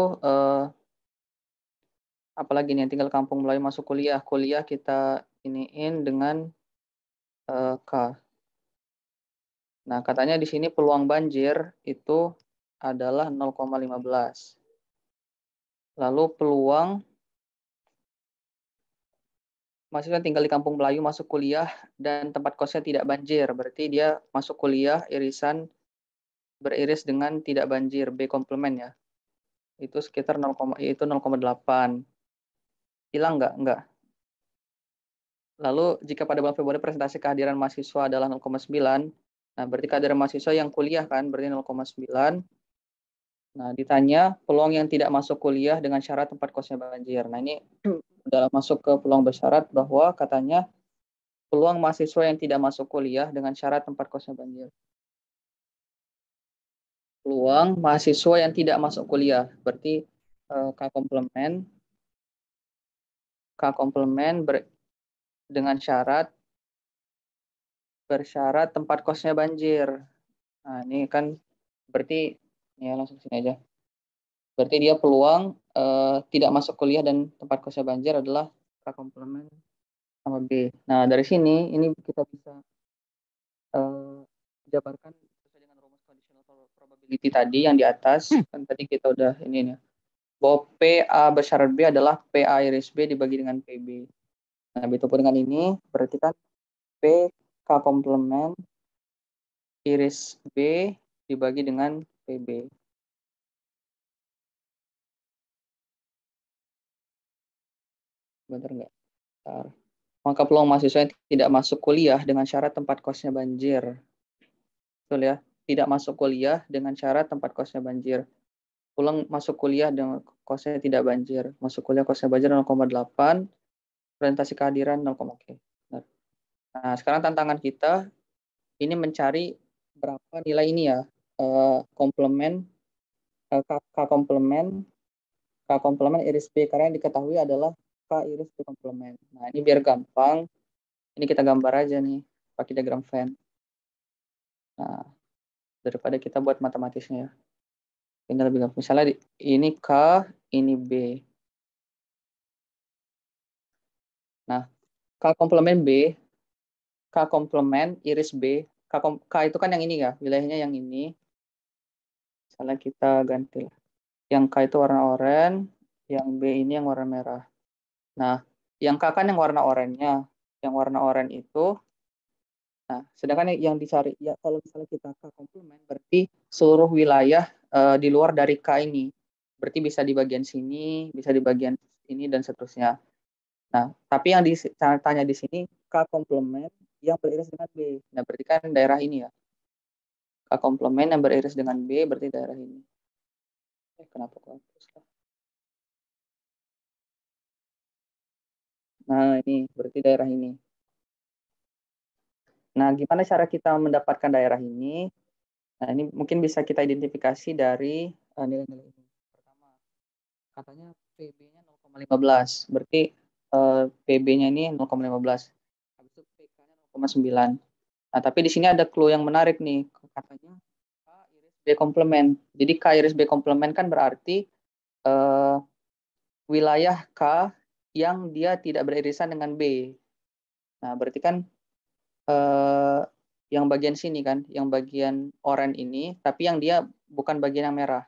apalagi nih yang tinggal kampung Melayu masuk kuliah. Kuliah kita iniin dengan K. Nah, katanya di sini peluang banjir itu adalah 0,15. Lalu peluang mahasiswa tinggal di kampung Melayu masuk kuliah dan tempat kosnya tidak banjir. Berarti dia masuk kuliah irisan beriris dengan tidak banjir, B komplement ya. Itu sekitar 0,8. Hilang nggak? Nggak. Lalu jika pada bulan Februari presentasi kehadiran mahasiswa adalah 0,9, nah berarti kehadiran mahasiswa yang kuliah kan berarti 0,9. Nah, ditanya peluang yang tidak masuk kuliah dengan syarat tempat kosnya banjir. Nah, ini udah masuk ke peluang bersyarat bahwa katanya peluang mahasiswa yang tidak masuk kuliah dengan syarat tempat kosnya banjir. Peluang mahasiswa yang tidak masuk kuliah, berarti K komplement dengan bersyarat tempat kosnya banjir. Nah, ini kan berarti ya langsung sini aja. Berarti dia peluang tidak masuk kuliah dan tempat kosnya banjir adalah K komplement sama B. Nah, dari sini ini kita bisa jabarkan sesuai dengan rumus conditional probability tadi yang di atas. Kan tadi kita udah ini ya. Bahwa PA bersyarat B adalah PA iris B dibagi dengan PB. Nah, begitu pun dengan ini, berarti kan P K komplement iris B dibagi dengan PB. Benar nggak? Maka peluang mahasiswa yang tidak masuk kuliah dengan syarat tempat kosnya banjir. Betul ya? Tidak masuk kuliah dengan syarat tempat kosnya banjir. Peluang masuk kuliah dengan kosnya tidak banjir. Masuk kuliah kosnya banjir 0,8, presentasi kehadiran 0, oke. Nah, sekarang tantangan kita ini mencari berapa nilai ini ya, komplement K komplement iris B, karena yang diketahui adalah K iris B komplement. Nah, ini biar gampang, ini kita gambar aja nih pakai diagram Venn. Nah, daripada kita buat matematisnya ya. Ini lebih gampang. Misalnya ini K, ini B. Nah, K komplement B, K komplement iris B, K itu kan yang ini ya, wilayahnya yang ini. Misalnya kita ganti. Yang K itu warna oranye, yang B ini yang warna merah. Nah, yang K kan yang warna oranye-nya. Yang warna oranye itu, nah, sedangkan yang dicari, ya kalau misalnya kita K komplement, berarti seluruh wilayah di luar dari K ini. Berarti bisa di bagian sini, bisa di bagian ini, dan seterusnya. Nah, tapi yang ditanya di sini, K komplement yang beriris dengan B. Nah, berarti kan daerah ini ya. K komplement yang beriris dengan B, berarti daerah ini. Kenapa kok hapus lah? Nah, ini berarti daerah ini. Nah, gimana cara kita mendapatkan daerah ini? Nah, ini mungkin bisa kita identifikasi dari nilai-nilai ini. Pertama, katanya PB-nya 0,15. Berarti PB-nya ini 0,15. Habis itu PK-nya 0,9. Nah, tapi di sini ada clue yang menarik nih. Katanya K iris B komplement. Jadi K iris B komplement kan berarti wilayah K yang dia tidak beririsan dengan B. Nah, berarti kan yang bagian sini kan, yang bagian oranye ini, tapi yang dia bukan bagian yang merah.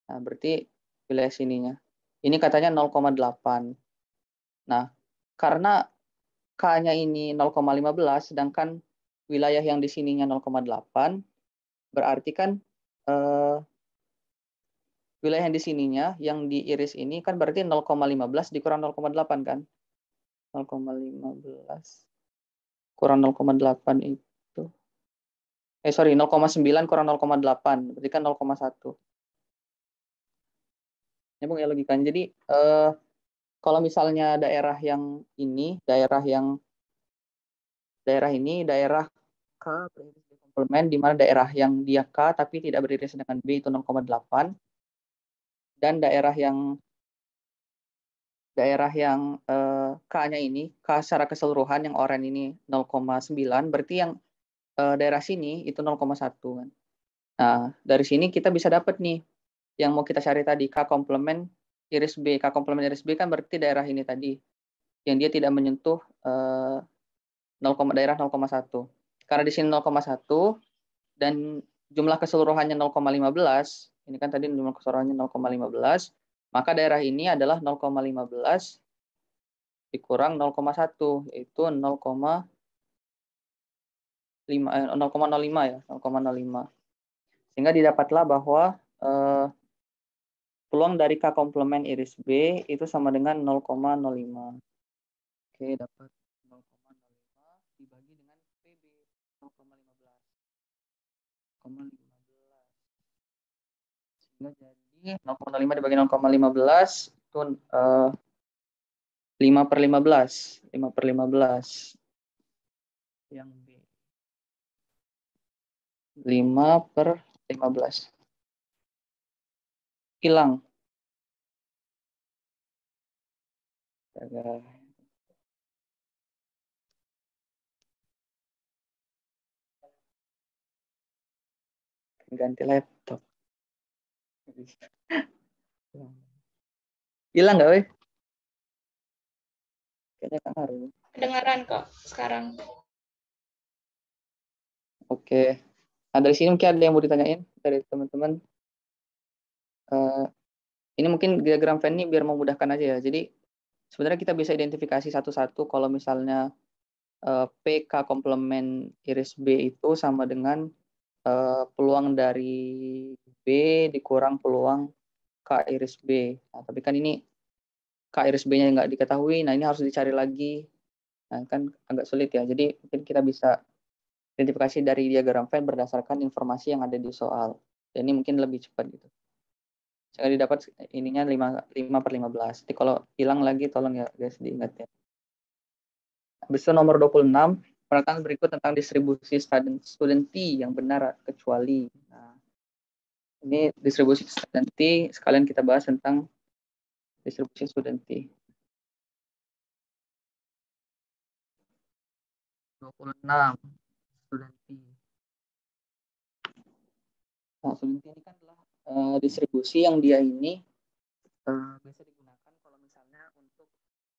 Nah, berarti wilayah sininya. Ini katanya 0,8. Nah, karena K-nya ini 0,15, sedangkan wilayah yang di sininya 0,8, berarti kan wilayah yang di sininya, yang diiris ini kan berarti 0,15 dikurang 0,8 kan? 0,15 kurang 0,8 itu. 0,9 kurang 0,8, berarti kan 0,1. Nyambung ya logikanya. Jadi kalau misalnya daerah yang ini, daerah K beriris B komplement, di mana daerah yang dia K tapi tidak beriris dengan B itu 0,8, dan daerah yang K-nya ini, K secara keseluruhan yang oranye ini 0,9, berarti yang daerah sini itu 0,1 kan. Nah, dari sini kita bisa dapat nih yang mau kita cari tadi, K komplement iris B. K komplement iris B kan berarti daerah ini tadi, yang dia tidak menyentuh daerah 0,1. Karena di sini 0,1 dan jumlah keseluruhannya 0,15, ini kan tadi jumlah keseluruhannya 0,15, maka daerah ini adalah 0,15 dikurang 0,1, yaitu 0,05 ya, 0,05. Sehingga didapatlah bahwa peluang dari K komplement iris B itu sama dengan 0,05. Oke, dapat 0,05 dibagi dengan PB 0,15. Sehingga jadi 0,05 dibagi 0,15 itu 5/15. 5/15. Yang B. 5/15. Hilang. Ganti laptop. Hilang nggak, weh? Kayaknya kan harus. Kedengaran kok sekarang. Oke. Nah, dari sini mungkin ada yang mau ditanyain dari teman-teman. Ini mungkin diagram Venn ini biar memudahkan aja ya. Jadi sebenarnya kita bisa identifikasi satu-satu kalau misalnya PK komplement iris B itu sama dengan peluang dari B dikurang peluang K iris B. Nah, tapi kan ini K iris B-nya nggak diketahui, nah ini harus dicari lagi. Nah, kan agak sulit ya. Jadi mungkin kita bisa identifikasi dari diagram Venn berdasarkan informasi yang ada di soal. Dan ini mungkin lebih cepat gitu. Saya didapat ininya 5/15. Jadi kalau hilang lagi tolong ya guys diingat ya. Habis itu nomor 26, penekan berikut tentang distribusi student T yang benar kecuali. Nah, ini distribusi student T, sekalian kita bahas tentang distribusi student T. 26, student T. Nah, student T ini kan adalah distribusi yang dia ini bisa digunakan kalau misalnya untuk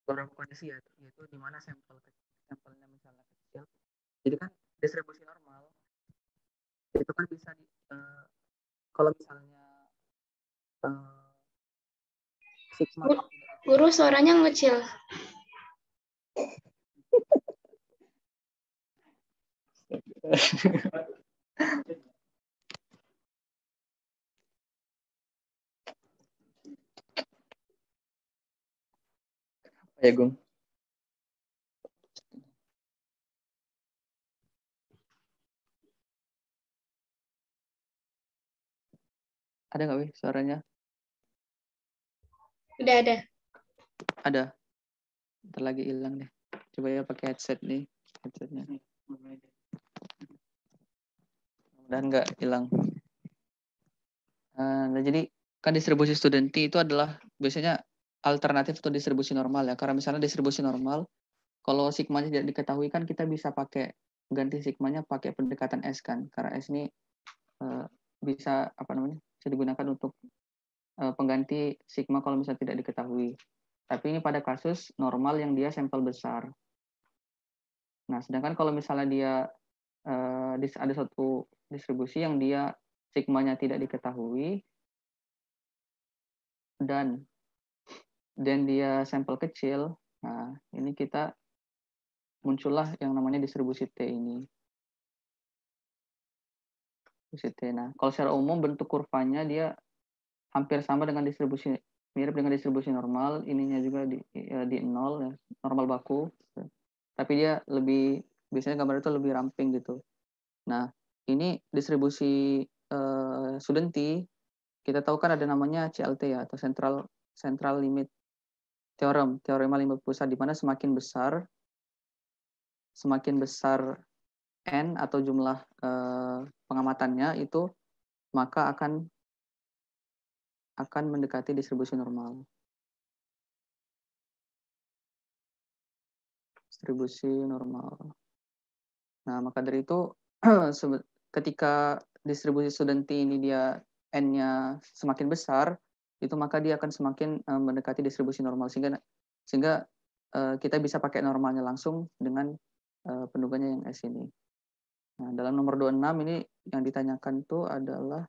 beberapa kondisi ya, yaitu di mana sampelnya misalnya kecil. Jadi kan distribusi normal itu kan bisa kalau misalnya sigma Guru suaranya ngecil. ya Gung. Ada nggak wih suaranya? Udah ada. Ada. Ntar lagi hilang deh. Coba ya pakai headset nih. Headsetnya. Dan nggak hilang. Nah, jadi kan distribusi student T itu adalah biasanya alternatif untuk distribusi normal ya. Karena misalnya distribusi normal, kalau sigmanya tidak diketahui kan kita bisa pakai ganti sigmanya pakai pendekatan S kan. Karena S ini bisa apa namanya? Bisa digunakan untuk pengganti sigma kalau misalnya tidak diketahui. Tapi ini pada kasus normal yang dia sampel besar. Nah, sedangkan kalau misalnya dia ada satu distribusi yang dia sigmanya tidak diketahui dan dia sampel kecil, nah ini kita muncullah yang namanya distribusi T ini. Distribusi T. Nah, kalau secara umum bentuk kurvanya dia hampir sama dengan distribusi mirip dengan distribusi normal, ininya juga di 0 ya, normal baku. Tapi dia lebih biasanya gambar itu lebih ramping gitu. Nah, ini distribusi student T kita tahu kan ada namanya CLT ya atau central limit theorem, teorema limit pusat di mana semakin besar n atau jumlah pengamatannya itu maka akan mendekati distribusi normal. Distribusi normal. Nah, maka dari itu ketika distribusi student T ini dia n-nya semakin besar, itu maka dia akan semakin mendekati distribusi normal sehingga kita bisa pakai normalnya langsung dengan pendugannya yang S ini. Nah, dalam nomor 26 ini yang ditanyakan itu adalah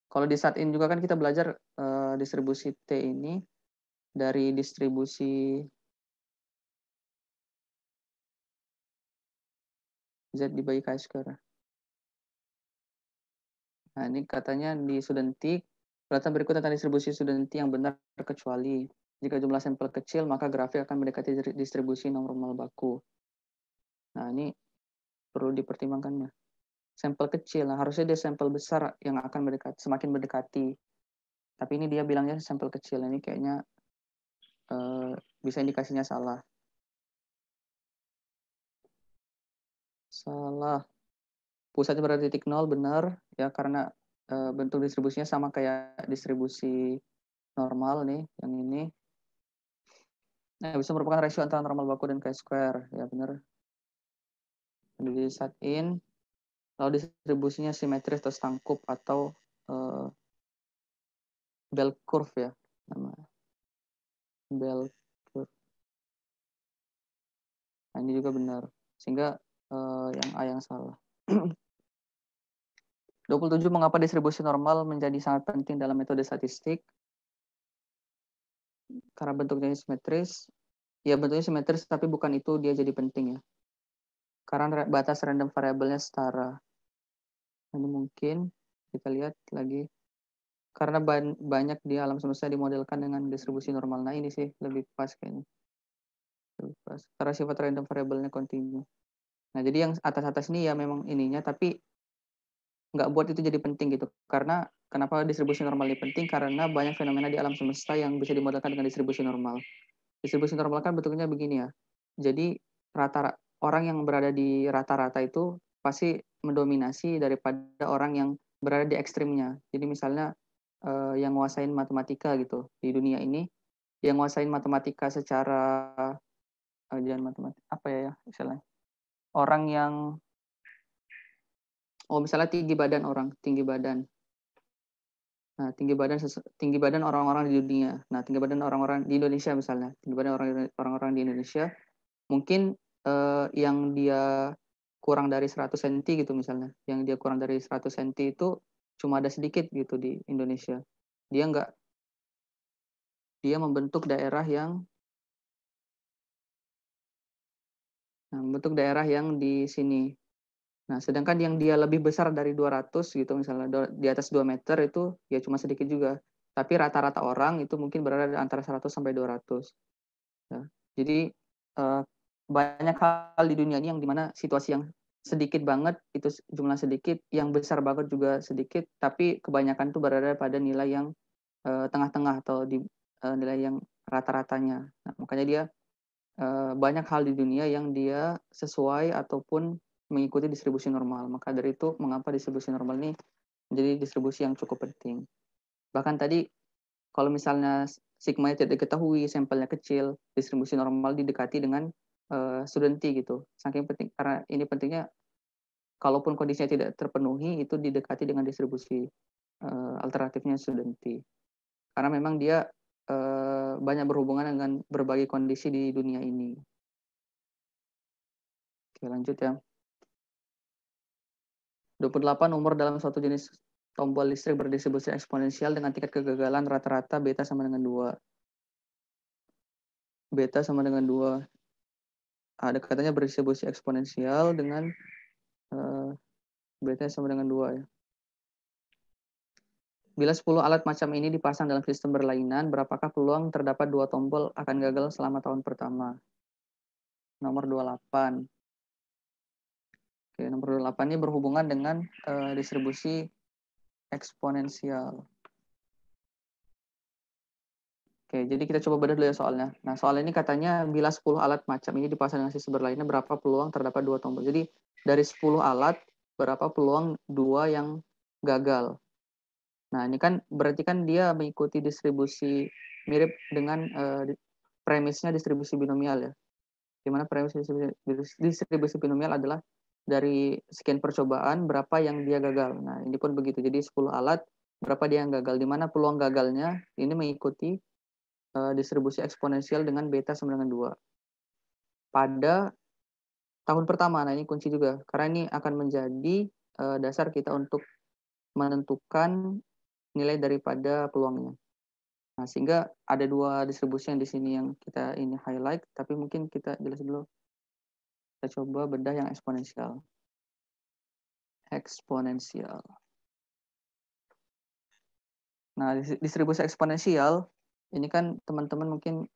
kalau di saat ini juga kan kita belajar distribusi T ini dari distribusi Z dibagi K square. Nah, ini katanya di student T, perhatian berikut tentang distribusi student T yang benar kecuali jika jumlah sampel kecil, maka grafik akan mendekati distribusi normal baku. Nah, ini perlu dipertimbangkan ya. Sampel kecil, nah harusnya dia sampel besar yang akan semakin mendekati. Tapi ini dia bilangnya sampel kecil, ini kayaknya bisa indikasinya salah. Salah. Pusatnya berada di titik nol, benar. Ya, karena bentuk distribusinya sama kayak distribusi normal nih, yang ini. Nah, bisa merupakan rasio antara normal baku dan chi-square. Ya, benar. Di saat in, lalu distribusinya simetris atau sangkup atau bell curve ya. Namanya. Bell curve. Nah, ini juga benar. Sehingga yang A yang salah. 27, mengapa distribusi normal menjadi sangat penting dalam metode statistik? Karena bentuknya simetris. Ya, bentuknya simetris, tapi bukan itu dia jadi penting ya. Karena batas random variabelnya setara. Ini mungkin kita lihat lagi. Karena banyak di alam semesta dimodelkan dengan distribusi normal. Nah, ini sih lebih pas kayaknya. Lebih pas. Karena sifat random variabelnya kontinu. Nah, jadi yang atas-atas ini ya memang ininya, tapi nggak buat itu jadi penting gitu. Karena kenapa distribusi normal ini penting? Karena banyak fenomena di alam semesta yang bisa dimodelkan dengan distribusi normal. Distribusi normal kan bentuknya begini ya. Jadi rata orang yang berada di rata-rata itu pasti mendominasi daripada orang yang berada di ekstrimnya. Jadi misalnya yang nguasain matematika gitu di dunia ini, yang nguasain matematika secara jangan matematika apa ya misalnya orang yang misalnya tinggi badan. Nah, tinggi badan orang-orang di dunia. Nah, tinggi badan orang-orang di Indonesia misalnya, tinggi badan orang-orang di Indonesia mungkin yang dia kurang dari 100 cm gitu misalnya. Yang dia kurang dari 100 cm itu cuma ada sedikit gitu di Indonesia. Dia enggak dia membentuk daerah yang membentuk daerah yang di sini. Nah, sedangkan yang dia lebih besar dari 200 gitu misalnya di atas 2 meter itu ya cuma sedikit juga. Tapi rata-rata orang itu mungkin berada antara 100 sampai 200. Ya. Jadi banyak hal di dunia ini yang dimana situasi yang sedikit banget itu jumlah sedikit, yang besar banget juga sedikit, tapi kebanyakan itu berada pada nilai yang tengah-tengah atau di nilai yang rata-ratanya. Nah, makanya dia banyak hal di dunia yang dia sesuai ataupun mengikuti distribusi normal. Maka dari itu mengapa distribusi normal ini menjadi distribusi yang cukup penting. Bahkan tadi kalau misalnya sigma tidak diketahui, sampelnya kecil, distribusi normal didekati dengan student-T gitu. Saking penting karena ini pentingnya kalaupun kondisinya tidak terpenuhi itu didekati dengan distribusi alternatifnya student-T. Karena memang dia banyak berhubungan dengan berbagai kondisi di dunia ini. Oke, lanjut ya. 28, umur dalam suatu jenis tombol listrik berdistribusi eksponensial dengan tingkat kegagalan rata-rata beta sama dengan 2. Beta sama dengan 2. Ada katanya berdistribusi eksponensial dengan beta sama dengan 2 ya. Bila 10 alat macam ini dipasang dalam sistem berlainan, berapakah peluang terdapat 2 tombol akan gagal selama tahun pertama? Nomor 28. Oke, nomor 28 ini berhubungan dengan distribusi eksponensial. Oke, jadi kita coba bedah dulu ya soalnya. Nah, soal ini katanya bila 10 alat macam ini dipasang dengan sistem berlainan, berapa peluang terdapat 2 tombol. Jadi dari 10 alat, berapa peluang 2 yang gagal. Nah, ini kan berarti kan dia mengikuti distribusi mirip dengan premisnya distribusi binomial ya. Di mana premis distribusi binomial adalah dari sekian percobaan berapa yang dia gagal. Nah, ini pun begitu. Jadi 10 alat berapa dia yang gagal. Di mana peluang gagalnya ini mengikuti distribusi eksponensial dengan beta sama dengan 2. Pada tahun pertama, nah ini kunci juga. Karena ini akan menjadi dasar kita untuk menentukan nilai daripada peluangnya. Nah, sehingga ada 2 distribusi yang di sini yang kita ini highlight, tapi mungkin kita jelas dulu. Kita coba bedah yang eksponensial. Eksponensial. Nah, distribusi eksponensial, ini kan teman-teman mungkin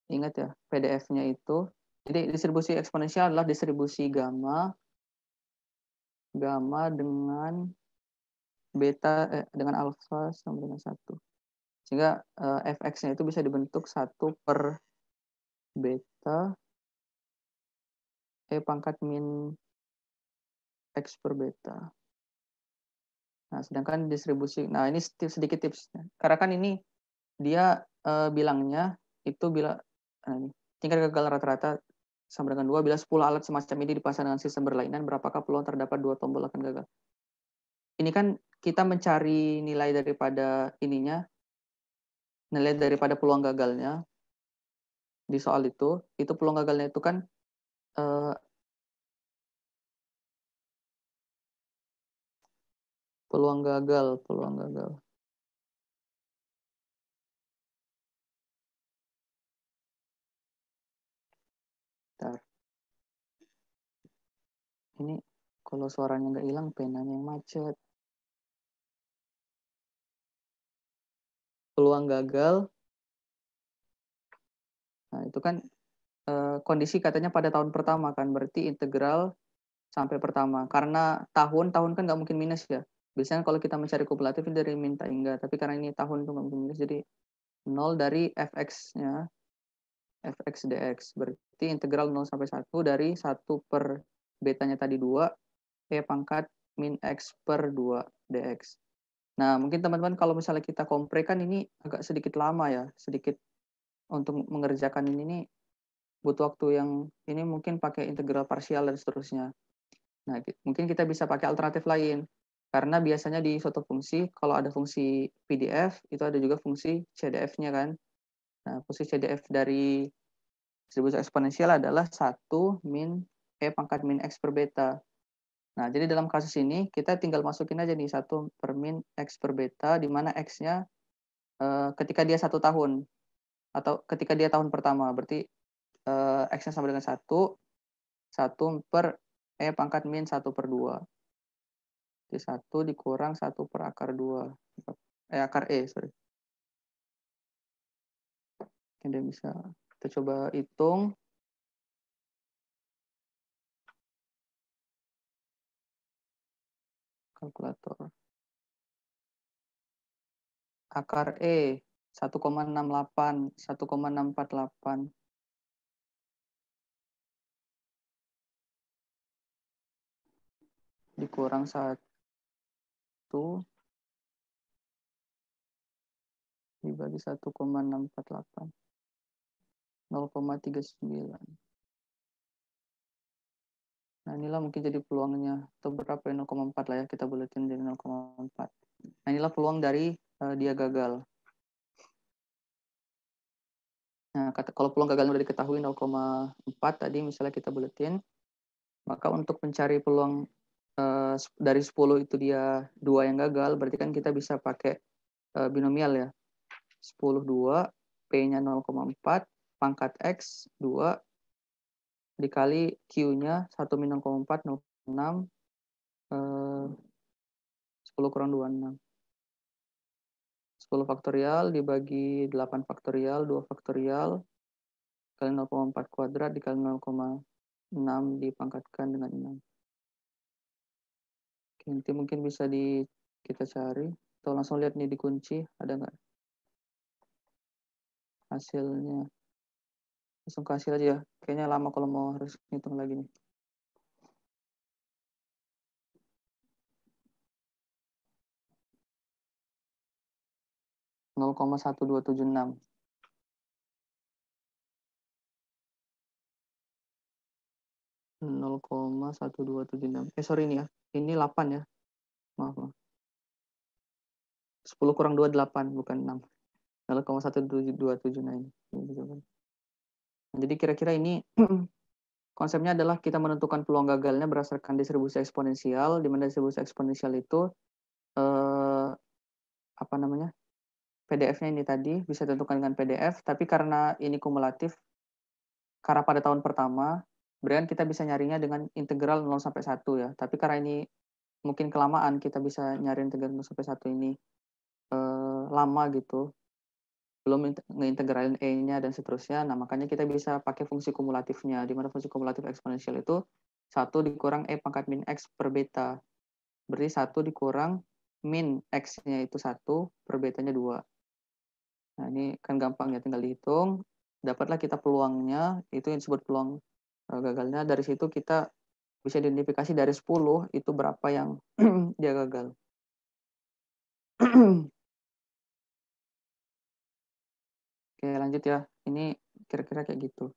ingat ya, PDF-nya itu. Jadi distribusi eksponensial adalah distribusi gamma dengan beta dengan alfa sama dengan 1. Sehingga fx-nya itu bisa dibentuk 1 per beta pangkat min X per beta. Nah, sedangkan distribusi, nah ini sedikit tipsnya. Karena kan ini dia bilangnya itu bila tingkat gagal rata-rata sama dengan 2 bila 10 alat semacam ini dipasang dengan sistem berlainan, berapakah peluang terdapat 2 tombol akan gagal? Ini kan kita mencari nilai daripada ininya, nilai daripada peluang gagalnya di soal itu peluang gagalnya itu kan eh, peluang gagal. Bentar. Ini kalau suaranya nggak hilang, penanya yang macet. Peluang gagal. Nah, itu kan kondisi katanya pada tahun pertama kan, berarti integral sampai pertama. Karena tahun kan nggak mungkin minus ya. Biasanya kalau kita mencari kumulatif dari min tak hingga, tapi karena ini tahun itu nggak mungkin minus, jadi 0 dari fx-nya, fx dx. Berarti integral 0 sampai 1 dari 1 per betanya tadi 2, e pangkat min x per 2 dx. Nah, mungkin teman-teman kalau misalnya kita kompre kan ini agak sedikit lama ya, sedikit untuk mengerjakan ini nih butuh waktu yang ini mungkin pakai integral parsial dan seterusnya. Nah, mungkin kita bisa pakai alternatif lain. Karena biasanya di suatu fungsi, kalau ada fungsi PDF, itu ada juga fungsi CDF-nya kan. Nah, fungsi CDF dari distribusi eksponensial adalah 1 min E pangkat min X per beta. Nah, jadi dalam kasus ini, kita tinggal masukin aja nih 1 per min X per beta, di mana X-nya ketika dia 1 tahun, atau ketika dia tahun pertama, berarti X-nya sama dengan 1 per E pangkat min 1 per 2. Jadi 1 dikurang 1 per akar 2. Akar E, sorry. Oke, bisa. Kita coba hitung. Kalkulator. Akar E 1,68, 1,648. Dikurang 1 dibagi 1,648. 0,39. Nah, inilah mungkin jadi peluangnya. Atau berapa ya, 0,4 lah ya. Kita buletin jadi 0,4. Nah, inilah peluang dari dia gagal. Nah, kalau peluang gagal sudah diketahui 0,4 tadi misalnya kita buletin, maka untuk mencari peluang dari 10 itu dia 2 yang gagal, berarti kan kita bisa pakai binomial ya. 10 2, P-nya 0,4, pangkat X 2, dikali Q-nya 1 min 0,4, 0,6, 10 kurang 26. 10 faktorial dibagi 8 faktorial, 2 faktorial, kali 0,4 kuadrat dikali 0,6 dipangkatkan dengan 6. Oke, nanti mungkin bisa kita cari. Atau langsung lihat nih di kunci, ada nggak hasilnya. Langsung kasih aja ya. Kayaknya lama kalau mau harus ngitung lagi nih. Nol koma 1276. 0,1276. Sorry ini ya. Ini 8 ya. Maaf. 10 kurang 2, 8. Bukan 6. 0,1279. Jadi kira-kira ini konsepnya adalah kita menentukan peluang gagalnya berdasarkan distribusi eksponensial, di mana distribusi eksponensial itu apa namanya? PDF-nya ini tadi bisa ditentukan dengan PDF, tapi karena ini kumulatif, karena pada tahun pertama, berarti kita bisa nyarinya dengan integral 0 sampai 1 ya. Tapi karena ini mungkin kelamaan, kita bisa nyari integral 0 sampai 1 ini lama gitu. Belum ngeintegralin E-nya dan seterusnya. Nah, makanya kita bisa pakai fungsi kumulatifnya, di mana fungsi kumulatif eksponensial itu 1 dikurang E pangkat min X per beta. Berarti 1 dikurang min X-nya itu 1 per betanya 2. Nah, ini kan gampang ya, tinggal dihitung. Dapatlah kita peluangnya, itu yang disebut peluang gagalnya. Dari situ kita bisa identifikasi dari 10 itu berapa yang dia gagal. Oke, lanjut ya. Ini kira-kira kayak gitu.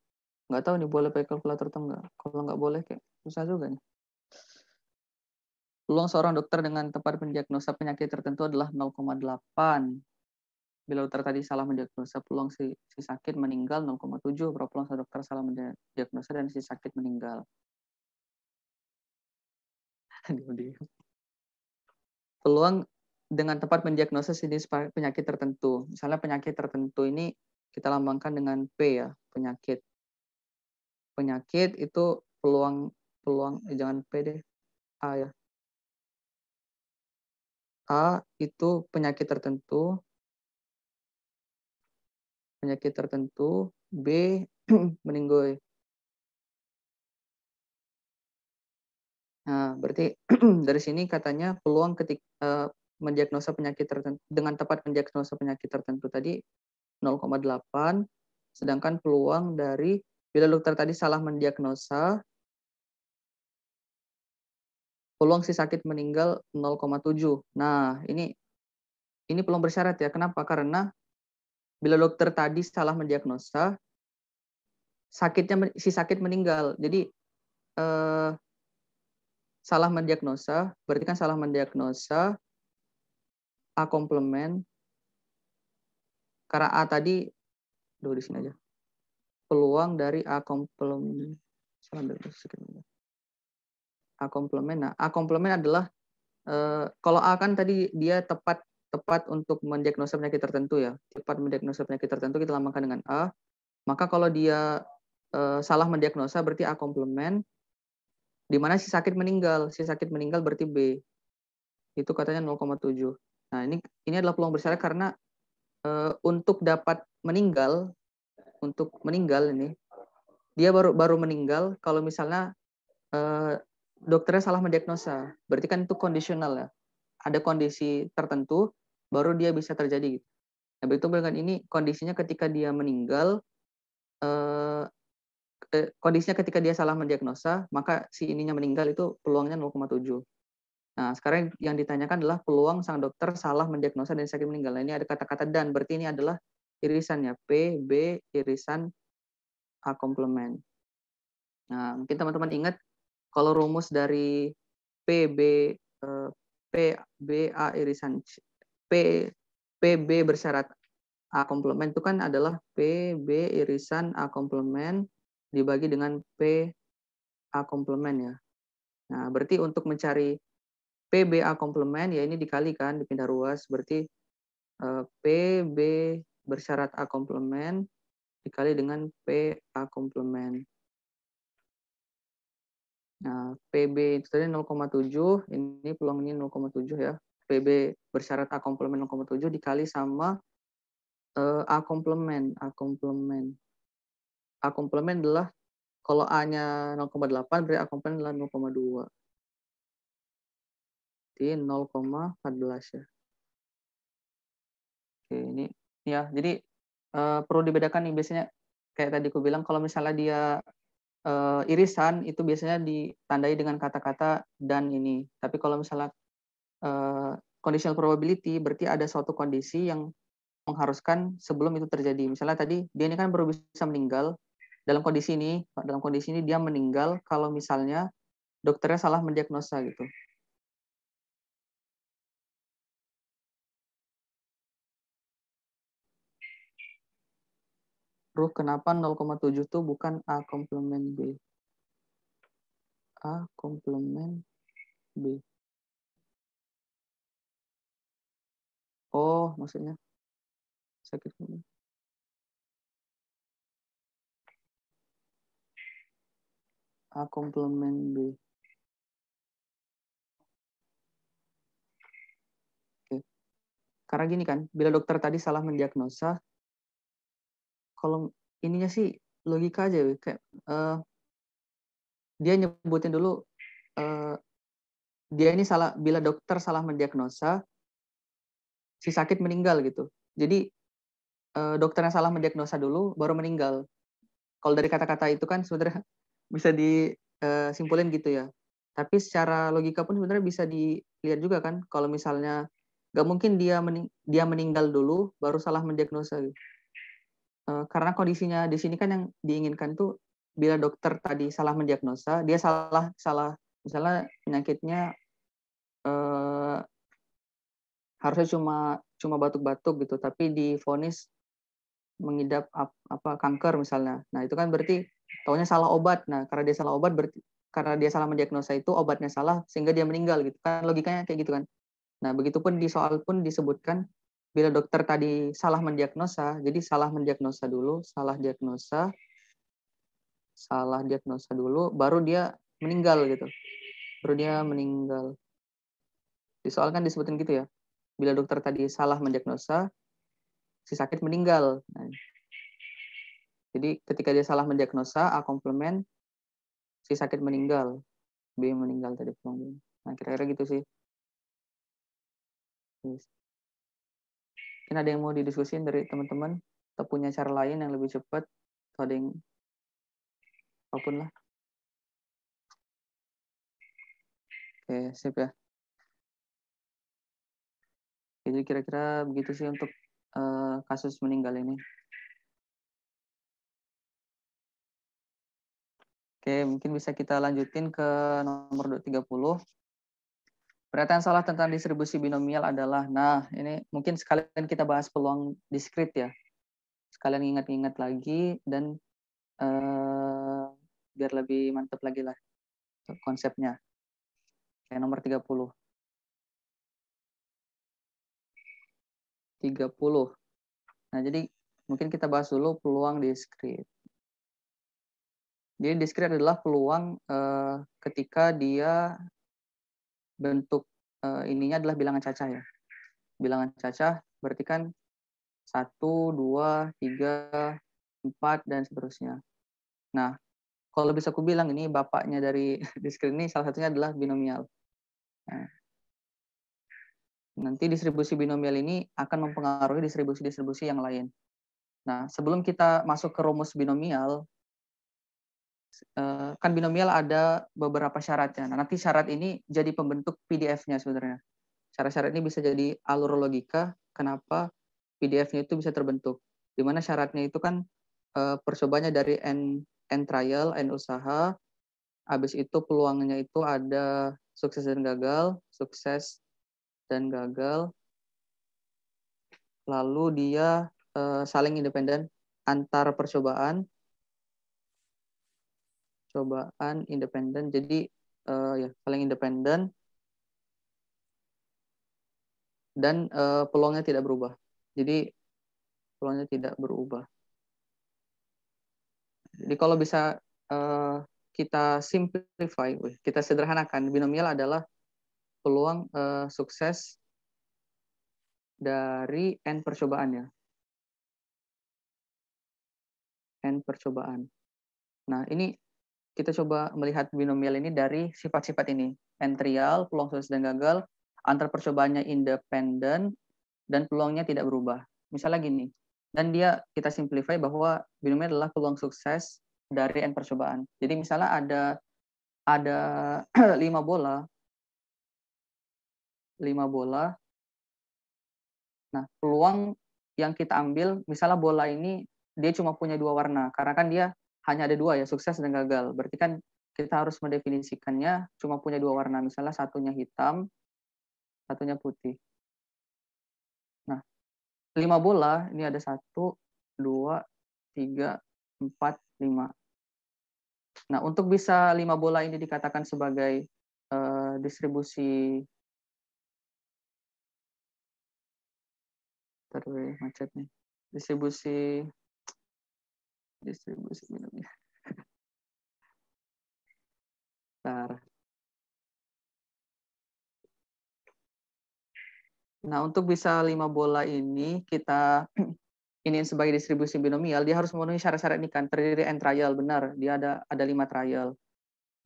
Nggak tahu nih boleh pakai kalkulator atau enggak. Kalau nggak boleh kayak susah juga nih. Peluang seorang dokter dengan tepat mendiagnosa penyakit tertentu adalah 0,8. Bila dokter tadi salah mendiagnosa, peluang si sakit meninggal 0,7. Berapa peluang seorang dokter salah mendiagnosa dan si sakit meninggal? Peluang dengan tepat mendiagnosa jenis penyakit tertentu. Misalnya penyakit tertentu ini kita lambangkan dengan P ya, penyakit. Penyakit itu peluang jangan P deh, A ya. A itu penyakit tertentu, B meninggoy. Nah, berarti dari sini katanya peluang mendiagnosa penyakit tertentu dengan tepat mendiagnosa penyakit tertentu tadi 0,8, sedangkan peluang dari bila dokter tadi salah mendiagnosa, peluang si sakit meninggal 0,7. Nah, ini peluang bersyarat ya. Kenapa? Karena bila dokter tadi salah mendiagnosa, si sakit meninggal. Jadi salah mendiagnosa, berarti kan salah mendiagnosa A komplement. Karena A tadi, di sini aja. Peluang dari A komplement. A komplement. Nah, A komplement adalah kalau A kan tadi dia tepat untuk mendiagnosa penyakit tertentu ya. Tepat mendiagnosa penyakit tertentu kita lambangkan dengan A. Maka kalau dia salah mendiagnosa berarti A komplement. Di mana si sakit meninggal. Si sakit meninggal berarti B. Itu katanya 0,7. Nah, ini adalah peluang bersyarat karena untuk dapat meninggal ini dia baru meninggal kalau misalnya dokternya salah mendiagnosa. Berarti kan itu kondisional ya. Ada kondisi tertentu baru dia bisa terjadi gitu. Nah, begitu dengan ini kondisinya ketika dia meninggal kondisinya ketika dia salah mendiagnosa, maka si ininya meninggal itu peluangnya 0,7. Nah, sekarang yang ditanyakan adalah peluang sang dokter salah mendiagnosa dan sakit meninggal. Nah, ini ada kata-kata dan, berarti ini adalah irisannya P, B, irisan A komplement. Nah, mungkin teman-teman ingat kalau rumus dari P, B, A irisan P, B bersyarat A komplement itu kan adalah P, B irisan A komplement dibagi dengan P, A komplement ya. Nah, berarti untuk mencari PBA komplement ya ini dikalikan, dipindah ruas, berarti PB bersyarat A komplement dikali dengan PA komplement. Nah, PB itu tadi 0,7, ini peluangnya 0,7 ya. PB bersyarat A komplement 0,7 dikali sama A komplement. A komplement adalah kalau A-nya 0,8 berarti A komplement adalah 0,2. Jadi 0,14 ya. Oke, ini ya. Jadi perlu dibedakan nih biasanya kayak tadi aku bilang kalau misalnya dia irisan itu biasanya ditandai dengan kata-kata dan ini. Tapi kalau misalnya conditional probability berarti ada suatu kondisi yang mengharuskan sebelum itu terjadi. Misalnya tadi dia ini kan baru bisa meninggal dalam kondisi ini dia meninggal kalau misalnya dokternya salah mendiagnosa gitu. Ruh kenapa 0,7 itu bukan A komplement B? A komplement B. Oh, maksudnya sakit kulit. A komplement B. Oke. Karena gini kan, bila dokter tadi salah mendiagnosa, kalau ininya sih logika aja, kayak dia nyebutin dulu dia ini salah, bila dokter salah mendiagnosa, si sakit meninggal gitu. Jadi dokternya salah mendiagnosa dulu, baru meninggal. Kalau dari kata-kata itu kan sebenarnya bisa disimpulin gitu ya. Tapi secara logika pun sebenarnya bisa dilihat juga kan, kalau misalnya nggak mungkin dia meninggal dulu baru salah mendiagnosa gitu. Karena kondisinya di sini kan yang diinginkan tuh bila dokter tadi salah mendiagnosa, dia salah misalnya penyakitnya harusnya cuma batuk-batuk gitu, tapi divonis mengidap kanker misalnya. Nah, itu kan berarti taunya salah obat. Nah, karena dia salah obat berarti karena dia salah mendiagnosa itu obatnya salah sehingga dia meninggal gitu kan, logikanya kayak gitu kan. Nah, begitupun di soal pun disebutkan bila dokter tadi salah mendiagnosa, jadi salah mendiagnosa dulu, salah diagnosa dulu, baru dia meninggal gitu. Baru dia meninggal. Di soal kan disebutin gitu ya. Bila dokter tadi salah mendiagnosa, si sakit meninggal. Nah, jadi ketika dia salah mendiagnosa, A komplement, si sakit meninggal. B meninggal tadi. Nah, kira-kira gitu sih. Mungkin ada yang mau didiskusin dari teman-teman? Atau punya cara lain yang lebih cepat? Atau ada yang apapun lah. Oke, sip ya. Jadi kira-kira begitu sih untuk kasus meninggal ini. Oke, mungkin bisa kita lanjutin ke nomor 230. Pernyataan salah tentang distribusi binomial adalah, nah ini mungkin sekalian kita bahas peluang diskrit ya. Sekalian ingat-ingat lagi dan biar lebih mantap lagi lah konsepnya. Kayak nomor 30. 30. Nah, jadi mungkin kita bahas dulu peluang diskrit. Jadi diskrit adalah peluang ketika dia bentuk ininya adalah bilangan cacah ya. Bilangan cacah berarti kan 1, 2, 3, 4, dan seterusnya. Nah, kalau bisa aku bilang ini bapaknya dari diskrit ini salah satunya adalah binomial. Nah, nanti distribusi binomial ini akan mempengaruhi distribusi-distribusi yang lain. Nah, sebelum kita masuk ke rumus binomial, kan binomial ada beberapa syaratnya. Nah, nanti syarat ini jadi pembentuk PDF-nya sebenarnya. Syarat-syarat ini bisa jadi alur logika kenapa PDF-nya itu bisa terbentuk. Di mana syaratnya itu kan percobaannya dari N trial, N usaha, habis itu peluangnya itu ada sukses dan gagal, lalu dia saling independen antar percobaan, independen, jadi ya saling independen, dan peluangnya tidak berubah. Jadi peluangnya tidak berubah. Jadi kalau bisa kita simplify, kita sederhanakan, binomial adalah peluang sukses dari N percobaannya. N percobaan. Nah, ini kita coba melihat binomial ini dari sifat-sifat ini. N trial, peluang sukses dan gagal, antar percobaannya independen, dan peluangnya tidak berubah. Misalnya gini, dan kita simplify bahwa binomial adalah peluang sukses dari N percobaan. Jadi misalnya ada 5 bola. Nah, peluang yang kita ambil, misalnya bola ini dia cuma punya 2 warna, karena kan dia hanya ada 2 ya, sukses dan gagal. Berarti kan kita harus mendefinisikannya cuma punya 2 warna, misalnya satunya hitam, satunya putih. Nah, 5 bola, ini ada 1, 2, 3, 4, 5. Nah, untuk bisa 5 bola ini dikatakan sebagai distribusi macet nih. Distribusi minumnya. Bentar. Nah, untuk bisa 5 bola ini kita ini sebagai distribusi binomial, dia harus memenuhi syarat-syarat ini kan, terdiri N trial, benar, dia ada 5 trial.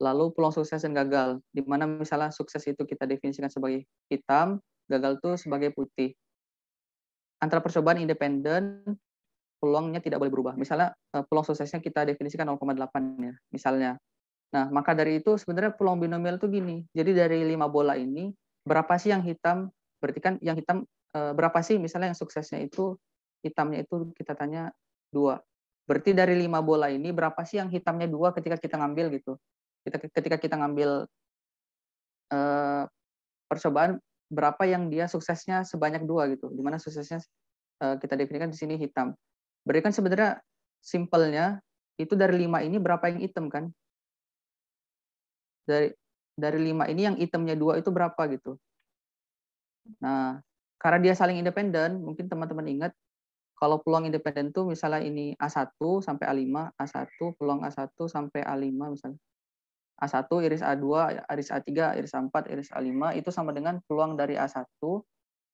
Lalu peluang sukses dan gagal, di mana misalnya sukses itu kita definisikan sebagai hitam, gagal itu sebagai putih. Antara percobaan independen, peluangnya tidak boleh berubah. Misalnya peluang suksesnya kita definisikan 0,8 ya, misalnya. Nah, maka dari itu sebenarnya peluang binomial itu gini. Jadi dari 5 bola ini, berapa sih yang hitam? Berarti kan yang hitam berapa sih misalnya yang suksesnya itu hitamnya itu kita tanya 2. Berarti dari 5 bola ini berapa sih yang hitamnya 2 ketika kita ngambil gitu. Ketika kita ngambil percobaan berapa yang dia suksesnya sebanyak 2 gitu. Di mana suksesnya kita definisikan di sini hitam. Berarti kan sebenarnya simpelnya itu dari 5 ini berapa yang hitam kan? Dari 5 ini yang itemnya 2 itu berapa gitu. Nah, karena dia saling independen, mungkin teman-teman ingat kalau peluang independen tuh misalnya ini A1 sampai A5, A1 peluang A1 sampai A5 misalnya. A1 iris A2, iris A3, iris A4, iris A5 itu sama dengan peluang dari A1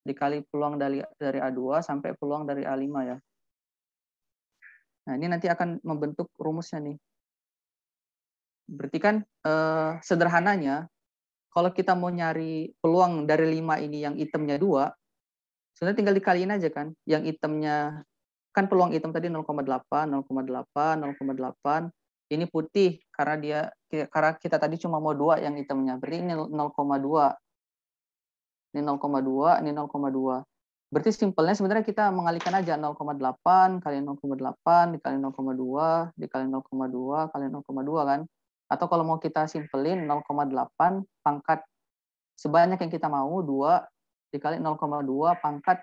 dikali peluang dari A2 sampai peluang dari A5 ya. Nah, ini nanti akan membentuk rumusnya nih. Berarti kan sederhananya kalau kita mau nyari peluang dari 5 ini yang itemnya 2, sebenarnya tinggal dikaliin aja kan. Yang itemnya, kan peluang item tadi 0,8, 0,8, 0,8. Ini putih karena kita tadi cuma mau 2 yang itemnya. Berarti ini 0,2. Ini 0,2, ini 0,2. Berarti simpelnya sebenarnya kita mengalihkan aja 0,8 kali 0,8 dikali 0,2 dikali 0,2 kali 0,2 kan. Atau kalau mau kita simpelin 0,8 pangkat sebanyak yang kita mau 2 dikali 0,2 pangkat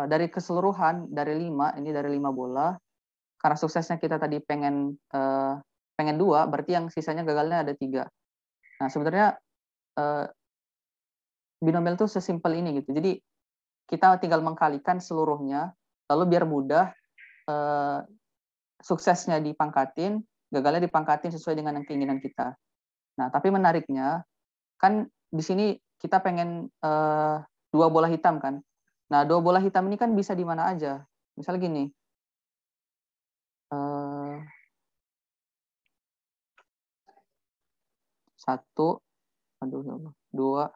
dari keseluruhan dari 5, ini dari 5 bola. Karena suksesnya kita tadi pengen 2, berarti yang sisanya gagalnya ada 3. Nah, sebenarnya binomial itu sesimpel ini gitu. Jadi kita tinggal mengkalikan seluruhnya, lalu biar mudah suksesnya dipangkatin, gagalnya dipangkatin sesuai dengan yang keinginan kita. Nah, tapi menariknya kan di sini kita pengen 2 bola hitam kan. Nah, 2 bola hitam ini kan bisa di mana aja. Misal gini, 1, 2,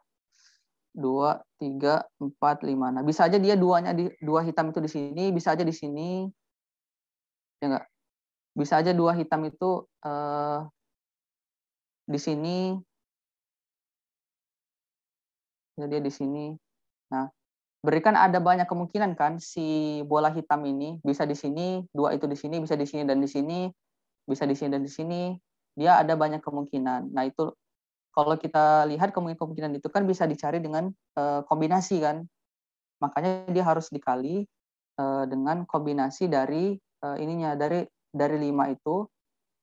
3, 4, 5. Nah, bisa aja dia 2 hitam itu di sini, bisa aja di sini, ya enggak? Bisa aja 2 hitam itu di sini, ya dia di sini. Nah, berikan ada banyak kemungkinan kan si bola hitam ini bisa di sini, 2 itu di sini, bisa di sini dan di sini, bisa di sini dan di sini. Dia ada banyak kemungkinan. Nah, itu kalau kita lihat kemungkinan itu kan bisa dicari dengan kombinasi kan. Makanya dia harus dikali dengan kombinasi dari ininya dari 5 itu